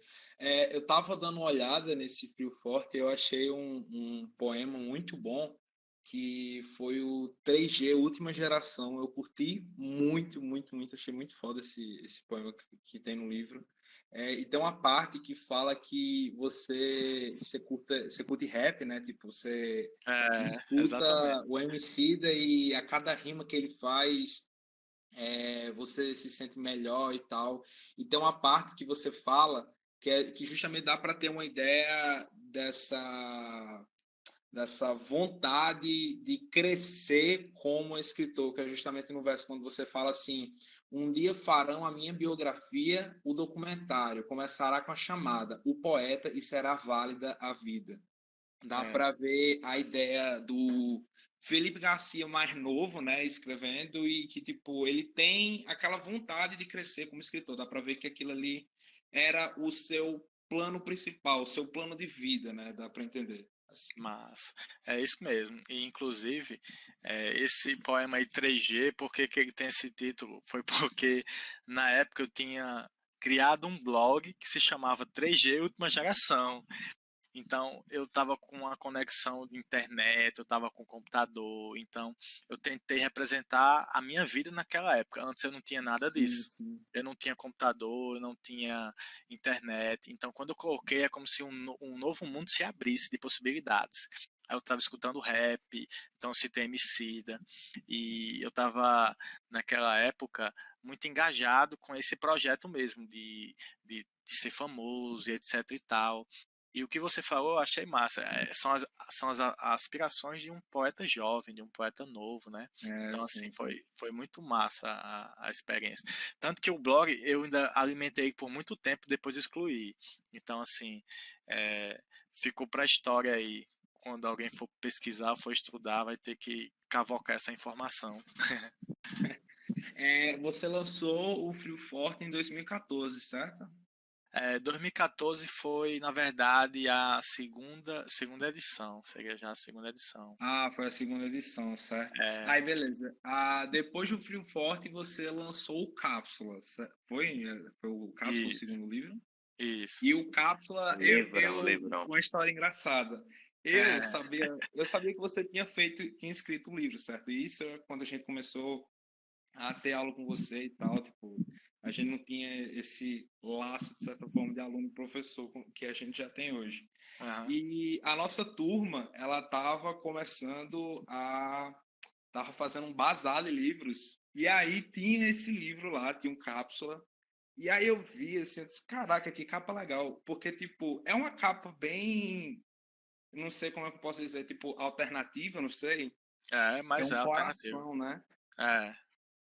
Eu estava dando uma olhada nesse Frio Forte e eu achei um poema muito bom, que foi o 3G, Última Geração. Eu curti muito, muito, muito. Achei muito foda esse poema que tem no livro. E tem uma parte que fala que você curte rap, né? Tipo, você escuta Exatamente. o Emicida e a cada rima que ele faz, você se sente melhor e tal. E tem uma parte que você fala que justamente dá para ter uma ideia dessa vontade de crescer como escritor, que é justamente no verso quando você fala assim: um dia farão a minha biografia, o documentário, começará com a chamada, o poeta, e será válida a vida. Dá para ver a ideia do Felipe Garcia mais novo, né, escrevendo, e que tipo ele tem aquela vontade de crescer como escritor. Dá para ver que aquilo ali era o seu plano principal, o seu plano de vida, né? Dá para entender. Assim. Mas é isso mesmo. E inclusive esse poema aí 3G, por que ele tem esse título? Foi porque na época eu tinha criado um blog que se chamava 3G Última Geração. Então, eu estava com uma conexão de internet, eu estava com computador, então eu tentei representar a minha vida naquela época. Antes eu não tinha nada Sim, disso. sim. Eu não tinha computador, eu não tinha internet. Então, quando eu coloquei, é como se um novo mundo se abrisse de possibilidades. Aí eu estava escutando rap, então eu citei Emicida, e eu estava, naquela época, muito engajado com esse projeto mesmo, de ser famoso e etc e tal. E o que você falou, eu achei massa. São as aspirações de um poeta jovem, de um poeta novo, né? Então, assim, Sim, sim. foi muito massa a experiência. Tanto que o blog eu ainda alimentei por muito tempo, depois excluí. Então, assim, ficou para a história aí. Quando alguém for pesquisar, for estudar, vai ter que cavocar essa informação. Você lançou o Frio Forte em 2014, certo? 2014 foi, na verdade, a segunda edição. Seria já a segunda edição. Ah, foi a segunda edição, certo? É, Aí, beleza. Depois do Frio Forte, você lançou o Cápsula, certo? Foi o Cápsula, o isso, segundo livro? isso. E o Cápsula, Livrão. uma história engraçada. É, Eu sabia que você tinha escrito o livro, certo? E isso é quando a gente começou a ter aula com você e tal, tipo, a gente não tinha esse laço, de certa forma, de aluno e professor que a gente já tem hoje. aham. E a nossa turma, ela estava tava fazendo um bazar de livros, e aí tinha esse livro lá, tinha um Cápsula, e aí eu vi assim, eu disse, caraca, que capa legal, porque, tipo, é uma capa bem, não sei como é que eu posso dizer, tipo, alternativa, não sei, é Mas um é alternativo. coração, né? É,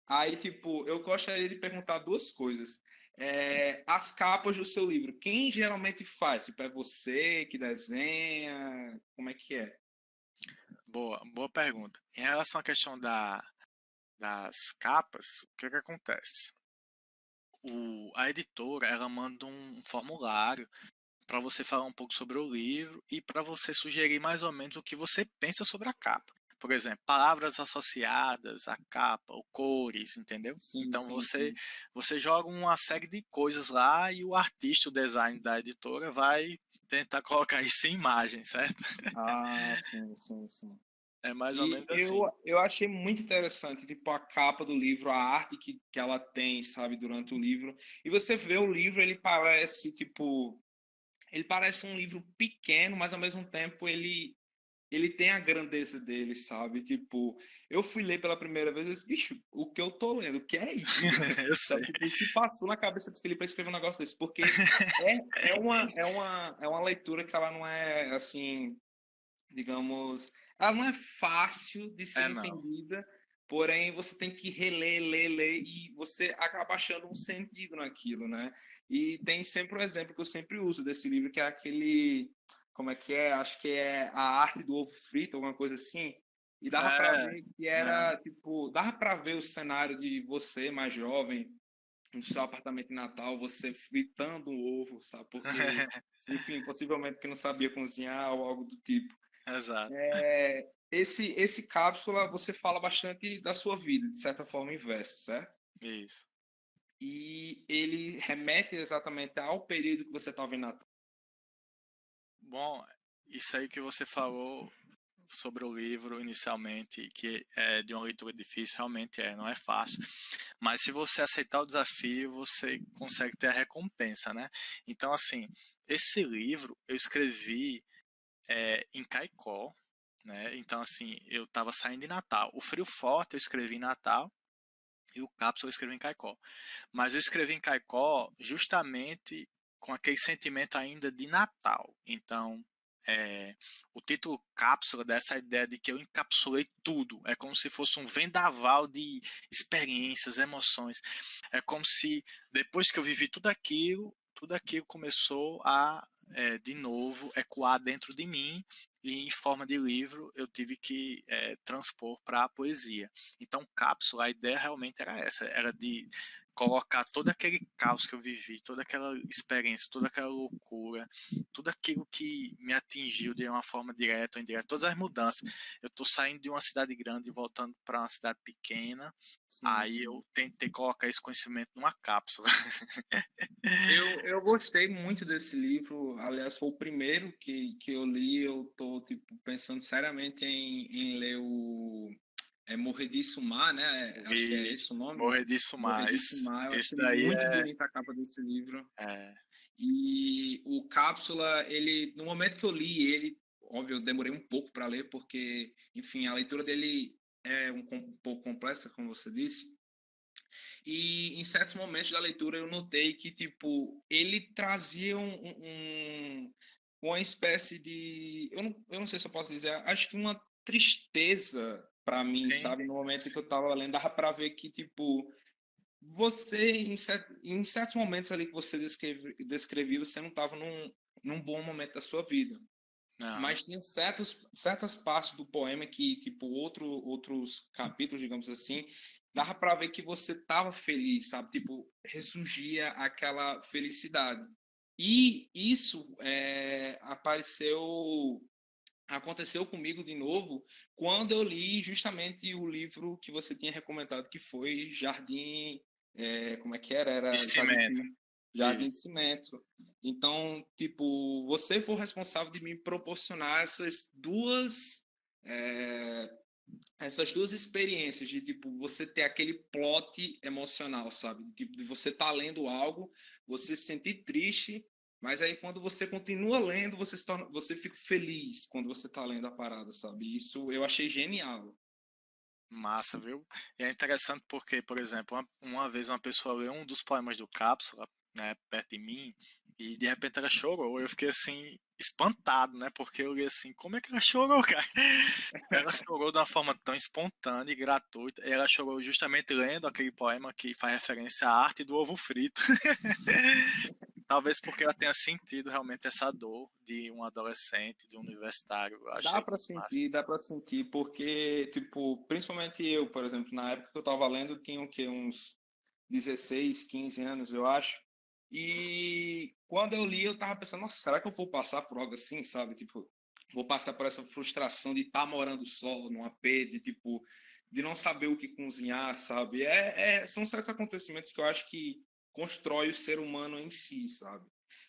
Aí, tipo, eu gostaria de perguntar duas coisas. As capas do seu livro, quem geralmente faz? Tipo, é você que desenha? Como é que é? boa pergunta. Em relação à questão das capas, o que acontece? A editora, ela manda um formulário para você falar um pouco sobre o livro e para você sugerir mais ou menos o que você pensa sobre a capa. Por exemplo, palavras associadas à capa, ou cores, entendeu? Sim, Então sim, sim. você joga uma série de coisas lá e o artista, o design da editora vai tentar colocar isso em imagem, certo? Ah, sim, sim, sim. É mais ou E menos assim. eu achei muito interessante, tipo, a capa do livro, a arte que ela tem, sabe, durante o livro. E você vê o livro, ele parece, tipo, ele parece um livro pequeno, mas ao mesmo tempo ele tem a grandeza dele, sabe? Tipo, eu fui ler pela primeira vez e disse, bicho, o que eu tô lendo? O que é isso? Eu sei. Sabe? Tipo, o que passou na cabeça do Felipe para escrever um negócio desse? Porque é uma leitura que ela não é, assim, digamos, ela não é fácil de ser Não. entendida, porém você tem que reler, ler, e você acaba achando um sentido naquilo, né? E tem sempre um exemplo que eu sempre uso desse livro, que é aquele, como é que é? Acho que é A Arte do Ovo Frito, alguma coisa assim. E dava para ver que era, tipo, dava para ver o cenário de você mais jovem, no seu apartamento em Natal, você fritando um ovo, sabe? Porque, enfim, possivelmente que não sabia cozinhar ou algo do tipo. Exato. Esse cápsula, você fala bastante da sua vida, de certa forma, inverso, certo? Isso. E ele remete exatamente ao período que você estava em Natal. Bom, isso aí que você falou sobre o livro inicialmente, que é de uma leitura difícil, realmente não é fácil. Mas se você aceitar o desafio, você consegue ter a recompensa, né? Então, assim, esse livro eu escrevi em Caicó, né? Então, assim, eu estava saindo de Natal. O Frio Forte eu escrevi em Natal e o Cápsula eu escrevi em Caicó. Mas eu escrevi em Caicó justamente com aquele sentimento ainda de Natal. Então, o título Cápsula dá essa ideia de que eu encapsulei tudo. É como se fosse um vendaval de experiências, emoções. É como se depois que eu vivi tudo aquilo começou a, de novo, ecoar dentro de mim. E em forma de livro eu tive que transpor para a poesia. Então, Cápsula, a ideia realmente era essa, era de colocar todo aquele caos que eu vivi, toda aquela experiência, toda aquela loucura, tudo aquilo que me atingiu de uma forma direta ou indireta, todas as mudanças. Eu estou saindo de uma cidade grande e voltando para uma cidade pequena, aí eu tentei colocar esse conhecimento numa cápsula. Eu gostei muito desse livro, aliás, foi o primeiro que eu li, eu tô tipo, pensando seriamente em ler o Morrer de Sumar, né? Acho que é esse o nome. Morrer de Sumar. Morrer de Sumar, eu Esse achei daí muito bonita a capa desse livro. É. E o Cápsula, ele, no momento que eu li ele, óbvio, eu demorei um pouco para ler, porque, enfim, a leitura dele é um pouco complexa, como você disse. E em certos momentos da leitura eu notei que, tipo, ele trazia uma espécie de... Eu não sei se eu posso dizer, acho que uma tristeza para mim, Sim. sabe? No momento que eu tava lendo, dava para ver que, tipo, você, em certos momentos ali que você descrevia, você não estava num bom momento da sua vida. Não. Mas tinha certas partes do poema que, tipo, outros capítulos, digamos assim, dava para ver que você estava feliz, sabe? Tipo, ressurgia aquela felicidade. E isso aconteceu comigo de novo quando eu li justamente o livro que você tinha recomendado, que foi Jardim... como é que era? Era De Cimento. Jardim de Cimento. Então, tipo, você foi o responsável de me proporcionar essas duas experiências de, tipo, você ter aquele plot emocional, sabe? Tipo, de você estar lendo algo, você se sentir triste, mas aí quando você continua lendo, você fica feliz quando você está lendo a parada, sabe? Isso eu achei genial. Massa, viu? E é interessante porque, por exemplo, uma vez uma pessoa leu um dos poemas do Cápsula, né, perto de mim, e de repente ela chorou. Eu fiquei assim, espantado, né? Porque eu li assim, como é que ela chorou, cara? Ela chorou de uma forma tão espontânea e gratuita. E ela chorou justamente lendo aquele poema que faz referência à arte do ovo frito. Talvez porque ela tenha sentido realmente essa dor de um adolescente, de um universitário. Eu achei Dá pra sentir, porque, tipo, principalmente eu, por exemplo, na época que eu tava lendo, tinha o quê? Uns 16, 15 anos, eu acho. E quando eu li, eu tava pensando, nossa, será que eu vou passar por algo assim, sabe? Tipo, vou passar por essa frustração de estar morando só, num AP, de, tipo, de não saber o que cozinhar, sabe? São certos acontecimentos que eu acho que constrói o ser humano em si, sabe?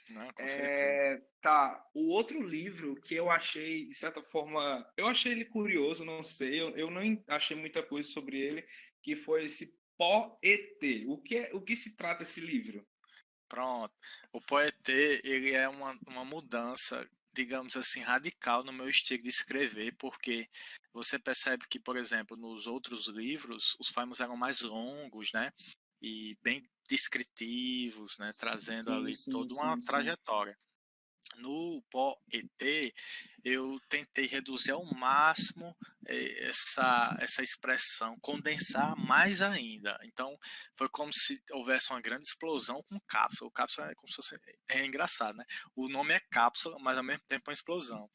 Não, com certeza. Tá, o outro livro que eu achei, de certa forma, eu achei ele curioso, não sei, eu não achei muita coisa sobre ele, que foi esse Pó ET. O que se trata esse livro? Pronto. O Poetê, ele é uma mudança, digamos assim, radical no meu estilo de escrever, porque você percebe que, por exemplo, nos outros livros, os poemas eram mais longos, né? E bem descritivos, né? Trazendo Sim, ali sim, toda uma sim, sim. trajetória. No Poetê, eu tentei reduzir ao máximo essa expressão, condensar mais ainda. Então, foi como se houvesse uma grande explosão com cápsula. O cápsula é como se fosse. É engraçado, né? O nome é cápsula, mas ao mesmo tempo é uma explosão.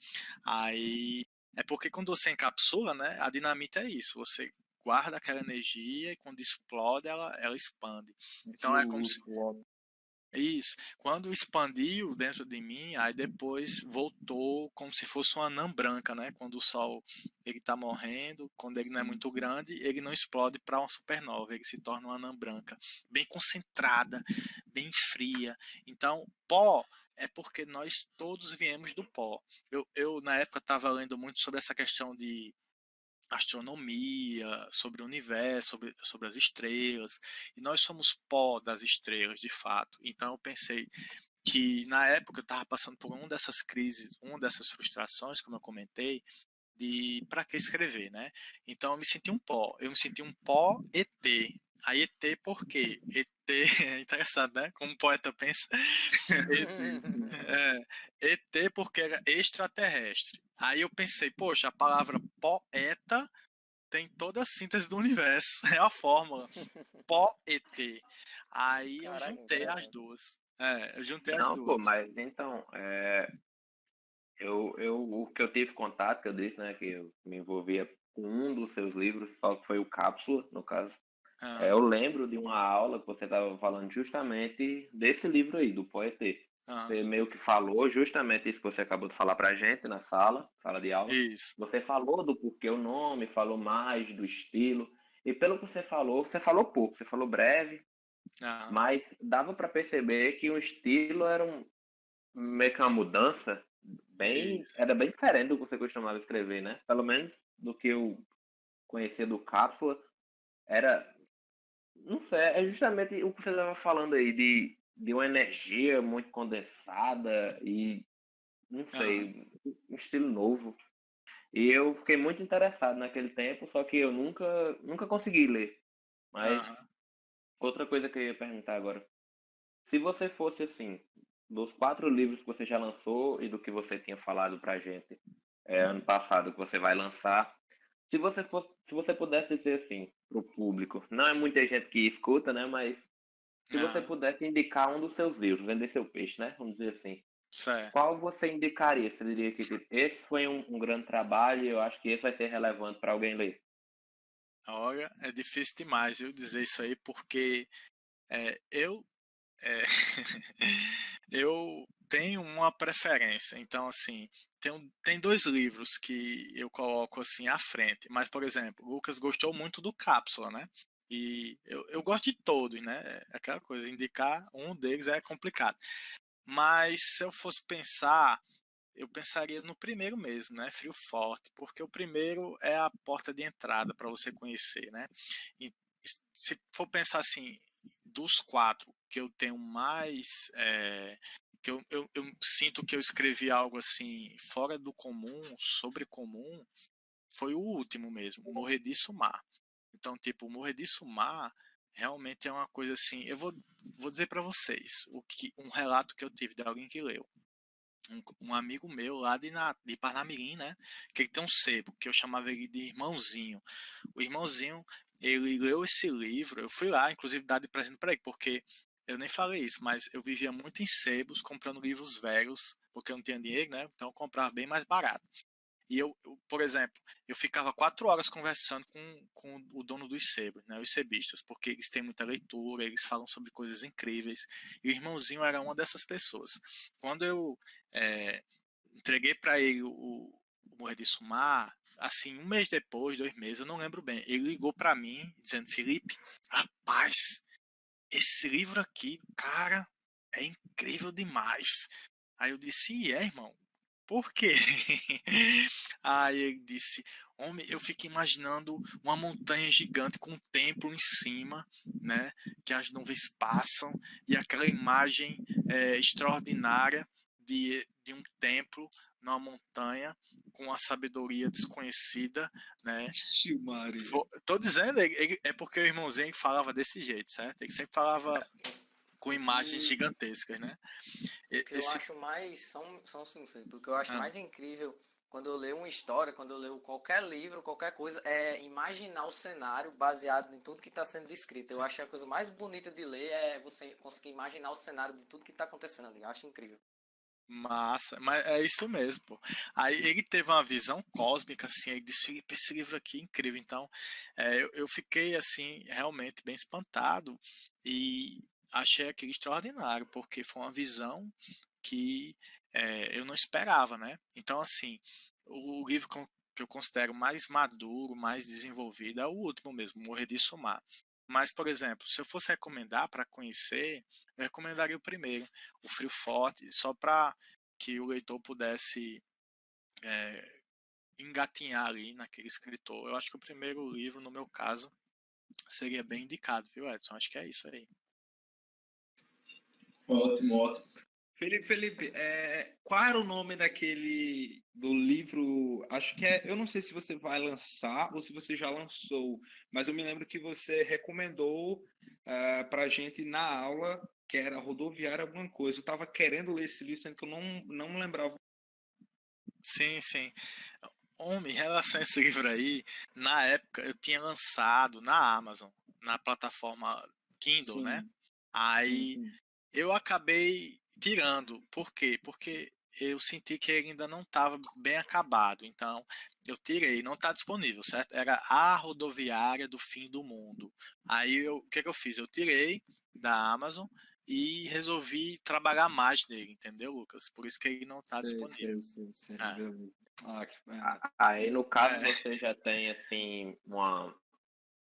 Aí. É porque quando você encapsula, né? A dinamite é isso. Você guarda aquela energia e quando explode, ela expande. Então é como se isso. Quando expandiu dentro de mim, aí depois voltou como se fosse uma anã branca, né? Quando o Sol ele está morrendo, quando ele não é Sim, muito sim. grande, ele não explode para uma supernova, ele se torna uma anã branca, bem concentrada, bem fria. Então, pó é porque nós todos viemos do pó. Eu na época estava lendo muito sobre essa questão de astronomia, sobre o universo, sobre as estrelas, e nós somos pó das estrelas, de fato. Então eu pensei que na época eu estava passando por uma dessas crises, uma dessas frustrações, como eu comentei, de para que escrever, né? Então eu me senti um pó ET. Aí ET por quê? ET é interessante, né? Como o poeta pensa. Sim, sim. ET porque era extraterrestre. Aí eu pensei, poxa, a palavra poeta tem toda a síntese do universo. É a fórmula. Pó-ET. Aí eu Caraca, juntei as interessante. duas. Eu juntei as Não, pô, duas. mas então, o que eu tive contato, que eu disse, né, que eu me envolvia com um dos seus livros, só que foi o Cápsula, no caso. Ah, Eu lembro de uma aula que você estava falando justamente desse livro aí, do Poetê. ah, Você meio que falou justamente isso que você acabou de falar pra gente na sala de aula. isso. Você falou do porquê o nome, falou mais do estilo. E pelo que você falou pouco, você falou breve, Ah, mas dava para perceber que o estilo era meio que uma mudança isso. era bem diferente do que você costumava escrever, né? Pelo menos do que eu conhecia do Cápsula, era, não sei, é justamente o que você estava falando aí, de uma energia muito condensada e, não Aham, sei, um estilo novo. E eu fiquei muito interessado naquele tempo, só que eu nunca consegui ler. Mas aham. outra coisa que eu ia perguntar agora, se você fosse assim, dos 4 livros que você já lançou e do que você tinha falado pra gente ano passado que você vai lançar, se você pudesse dizer assim pro público, não é muita gente que escuta, né? Mas se você Aham. pudesse indicar um dos seus livros, vender seu peixe, né? Vamos dizer assim, Certo. qual você indicaria? Você diria que tipo, esse foi um grande trabalho e eu acho que esse vai ser relevante para alguém ler. Olha, é difícil demais eu dizer isso aí, porque eu é, eu tenho uma preferência. Então, assim, tem dois livros que eu coloco assim à frente. Mas, por exemplo, o Lucas gostou muito do Cápsula, né? E eu gosto de todos, né? É aquela coisa, indicar um deles é complicado. Mas se eu fosse pensar, eu pensaria no primeiro mesmo, né? Frio Forte, porque o primeiro é a porta de entrada para você conhecer, né? E se for pensar assim, dos quatro que eu tenho mais, que eu sinto que eu escrevi algo assim fora do comum, sobre comum, foi o último mesmo, Morrer de Sumar. Então, tipo, Morrer de Sumar realmente é uma coisa assim. Vou dizer para vocês um relato que eu tive de alguém que leu um amigo meu lá de Parnamirim, né? Que ele tem um sebo, que eu chamava ele de irmãozinho. O irmãozinho, ele leu esse livro, eu fui lá, inclusive, dar de presente para ele, porque eu nem falei isso, mas eu vivia muito em sebos, comprando livros velhos, porque eu não tinha dinheiro, né? Então eu comprava bem mais barato. E por exemplo, eu ficava 4 horas conversando com o dono dos sebos, né, os sebistas, porque eles têm muita leitura, eles falam sobre coisas incríveis. E o irmãozinho era uma dessas pessoas. Quando eu é, entreguei para ele o Morrer de Sumar, assim, um mês depois, 2 meses, eu não lembro bem, ele ligou para mim, dizendo: Felipe, rapaz, esse livro aqui, cara, é incrível demais. Aí eu disse: e é, irmão? por quê? Aí ele disse, homem, eu fico imaginando uma montanha gigante com um templo em cima, né? Que as nuvens passam e aquela imagem extraordinária de um templo numa montanha com a sabedoria desconhecida, né? Ixi, Maria. Tô dizendo, é porque o irmãozinho falava desse jeito, certo? Ele sempre falava com imagens gigantescas, né? O que eu acho mais... São sim, Felipe. O que eu acho mais incrível quando eu leio uma história, quando eu leio qualquer livro, qualquer coisa, é imaginar o cenário baseado em tudo que está sendo descrito. Eu acho que a coisa mais bonita de ler é você conseguir imaginar o cenário de tudo que está acontecendo ali. Eu acho incrível. Massa, mas é isso mesmo, pô. Aí ele teve uma visão cósmica, assim, ele disse, Felipe, esse livro aqui é incrível. Então, eu fiquei, assim, realmente bem espantado e achei aquilo extraordinário, porque foi uma visão que eu não esperava, né? Então, assim, o livro que eu considero mais maduro, mais desenvolvido, é o último mesmo, Morrer de Sumar. Mas, por exemplo, se eu fosse recomendar para conhecer, eu recomendaria o primeiro, o Frio Forte, só para que o leitor pudesse engatinhar ali naquele escritor. Eu acho que o primeiro livro, no meu caso, seria bem indicado, viu, Edson? Acho que é isso aí. Ótimo, ótimo. Felipe, qual era o nome do livro? Acho que eu não sei se você vai lançar ou se você já lançou, mas eu me lembro que você recomendou para a gente na aula, que era Rodoviária alguma coisa. Eu estava querendo ler esse livro, sendo que eu não me lembrava. Sim, sim. Homem, em relação a esse livro aí, na época eu tinha lançado na Amazon, na plataforma Kindle, Sim, né? Aí sim. eu acabei tirando. Por quê? Porque eu senti que ele ainda não estava bem acabado. Então, eu tirei, não está disponível, certo? Era A Rodoviária do Fim do Mundo. Aí, o que eu fiz? Eu tirei da Amazon e resolvi trabalhar mais nele, entendeu, Lucas? Por isso que ele não está disponível. Sei. É. Beleza. Que pena. Aí, no caso, você já tem, assim,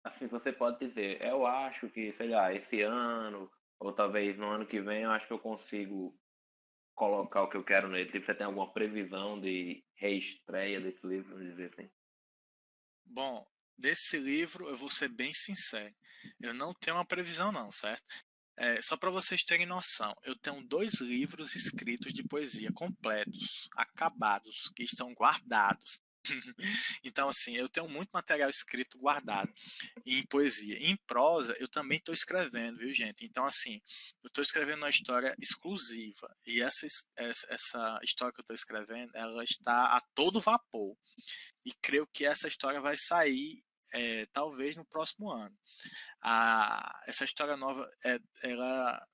assim, você pode dizer, eu acho que, sei lá, esse ano, ou talvez no ano que vem, eu acho que eu consigo colocar o que eu quero nele. Tipo, você tem alguma previsão de reestreia desse livro, vamos dizer assim? Bom, desse livro eu vou ser bem sincero. Eu não tenho uma previsão não, certo? Só para vocês terem noção, eu tenho 2 livros escritos de poesia completos, acabados, que estão guardados. Então, assim, eu tenho muito material escrito guardado em poesia. Em prosa, eu também estou escrevendo, viu, gente? Então, assim, eu estou escrevendo uma história exclusiva. E essa história que eu estou escrevendo, ela está a todo vapor. E creio que essa história vai sair talvez no próximo ano. Essa história nova, ela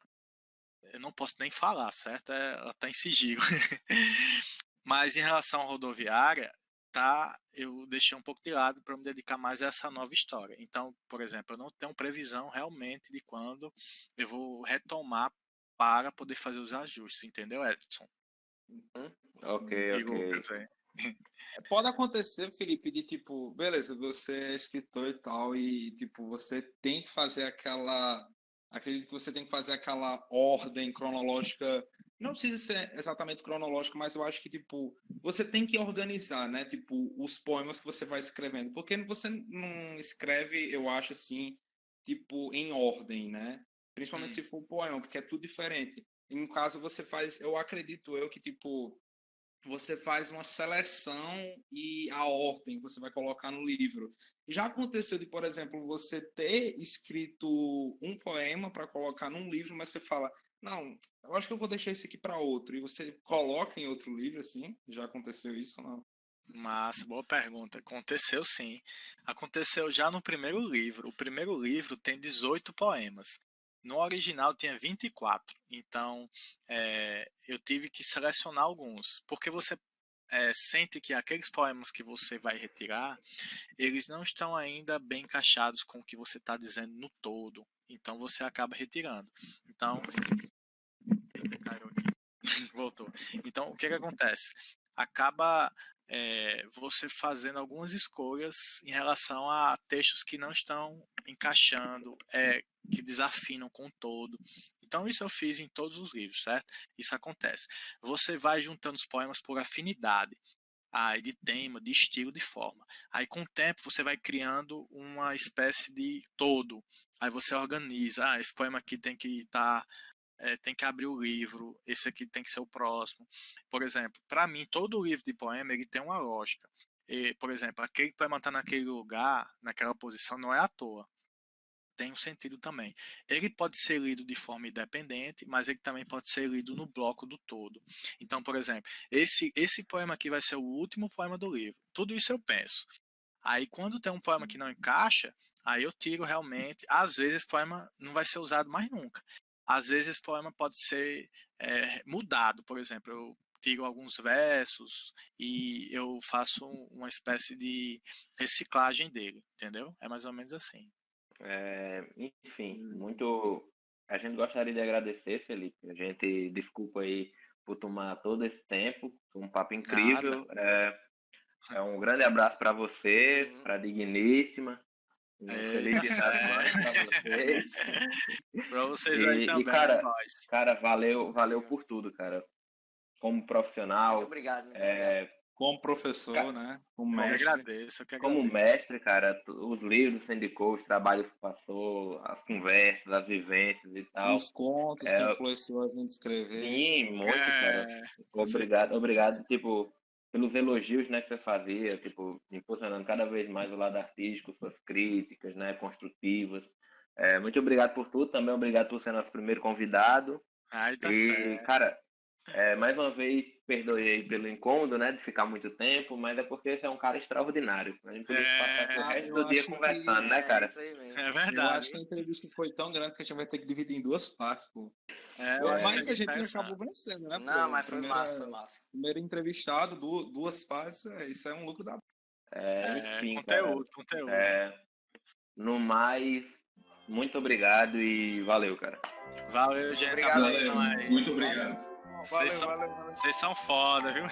eu não posso nem falar, certo? Ela está em sigilo. Mas em relação à rodoviária, eu deixei um pouco de lado para me dedicar mais a essa nova história. Então, por exemplo, eu não tenho previsão realmente de quando eu vou retomar para poder fazer os ajustes, entendeu, Edson? Ok. E Lucas, Pode acontecer, Felipe, de tipo, beleza, você é escritor e tal, e tipo, você tem que fazer acredito que você tem que fazer aquela ordem cronológica, não precisa ser exatamente cronológica, mas eu acho que, tipo, você tem que organizar, né, tipo, os poemas que você vai escrevendo, porque você não escreve, eu acho assim, tipo, em ordem, né, principalmente se for poema, porque é tudo diferente. E no caso você faz, eu acredito que, tipo, você faz uma seleção e a ordem você vai colocar no livro. Já aconteceu de, por exemplo, você ter escrito um poema para colocar num livro, mas você fala, não, eu acho que eu vou deixar esse aqui para outro, e você coloca em outro livro, assim? Já aconteceu isso ou não? Massa, boa pergunta. Aconteceu sim. Aconteceu já no primeiro livro. O primeiro livro tem 18 poemas. No original tinha 24. Então, eu tive que selecionar alguns. Porque você sente que aqueles poemas que você vai retirar, eles não estão ainda bem encaixados com o que você está dizendo no todo. Então, você acaba retirando. Então, eita, caiu aqui. Voltou. Então, o que acontece? Acaba você fazendo algumas escolhas em relação a textos que não estão encaixando, que desafinam com o todo. Então isso eu fiz em todos os livros, certo? Isso acontece. Você vai juntando os poemas por afinidade, de tema, de estilo, de forma. Aí com o tempo você vai criando uma espécie de todo. Aí você organiza, esse poema aqui tem que estar tem que abrir o livro, esse aqui tem que ser o próximo. Por exemplo, para mim, todo livro de poema ele tem uma lógica. Por exemplo, aquele poema está naquele lugar, naquela posição, não é à toa. Tem um sentido também. Ele pode ser lido de forma independente, mas ele também pode ser lido no bloco do todo. Então, por exemplo, esse poema aqui vai ser o último poema do livro. Tudo isso eu penso. Aí, quando tem um poema que não encaixa, aí eu tiro realmente. Às vezes, esse poema não vai ser usado mais nunca. Às vezes, esse poema pode ser mudado. Por exemplo, eu tiro alguns versos e eu faço uma espécie de reciclagem dele, entendeu? É mais ou menos assim. Enfim, muito. A gente gostaria de agradecer, Felipe. A gente desculpa aí por tomar todo esse tempo. Foi um papo incrível. Um grande abraço para você, para a Digníssima. Feliz Dia das Mães para vocês. Para vocês aí também. Cara, valeu por tudo, cara. Como profissional. Muito obrigado. Como professor, né? Como mestre. Eu que agradeço. Como mestre, cara, os livros que você indicou, os trabalhos que passou, as conversas, as vivências e tal. Os contos que influenciou a gente escrever. Sim, muito, cara. Obrigado, tipo, pelos elogios, né, que você fazia, tipo, impulsionando cada vez mais o lado artístico, suas críticas, né, construtivas. Muito obrigado por tudo, também obrigado por ser nosso primeiro convidado. Tá certo. Cara, mais uma vez, perdoe aí pelo incômodo, né, de ficar muito tempo, mas é porque você é um cara extraordinário. A gente podia passar o resto do dia conversando, né, cara? É verdade. Eu acho que a entrevista foi tão grande que a gente vai ter que dividir em 2 partes, pô. Mas a gente acabou vencendo, né? Não, mas foi massa. Primeiro entrevistado, 2 partes, isso é um lucro da... Enfim, conteúdo. No mais, muito obrigado e valeu, cara. Valeu, gente. Obrigado, muito obrigado. Vocês são foda, viu?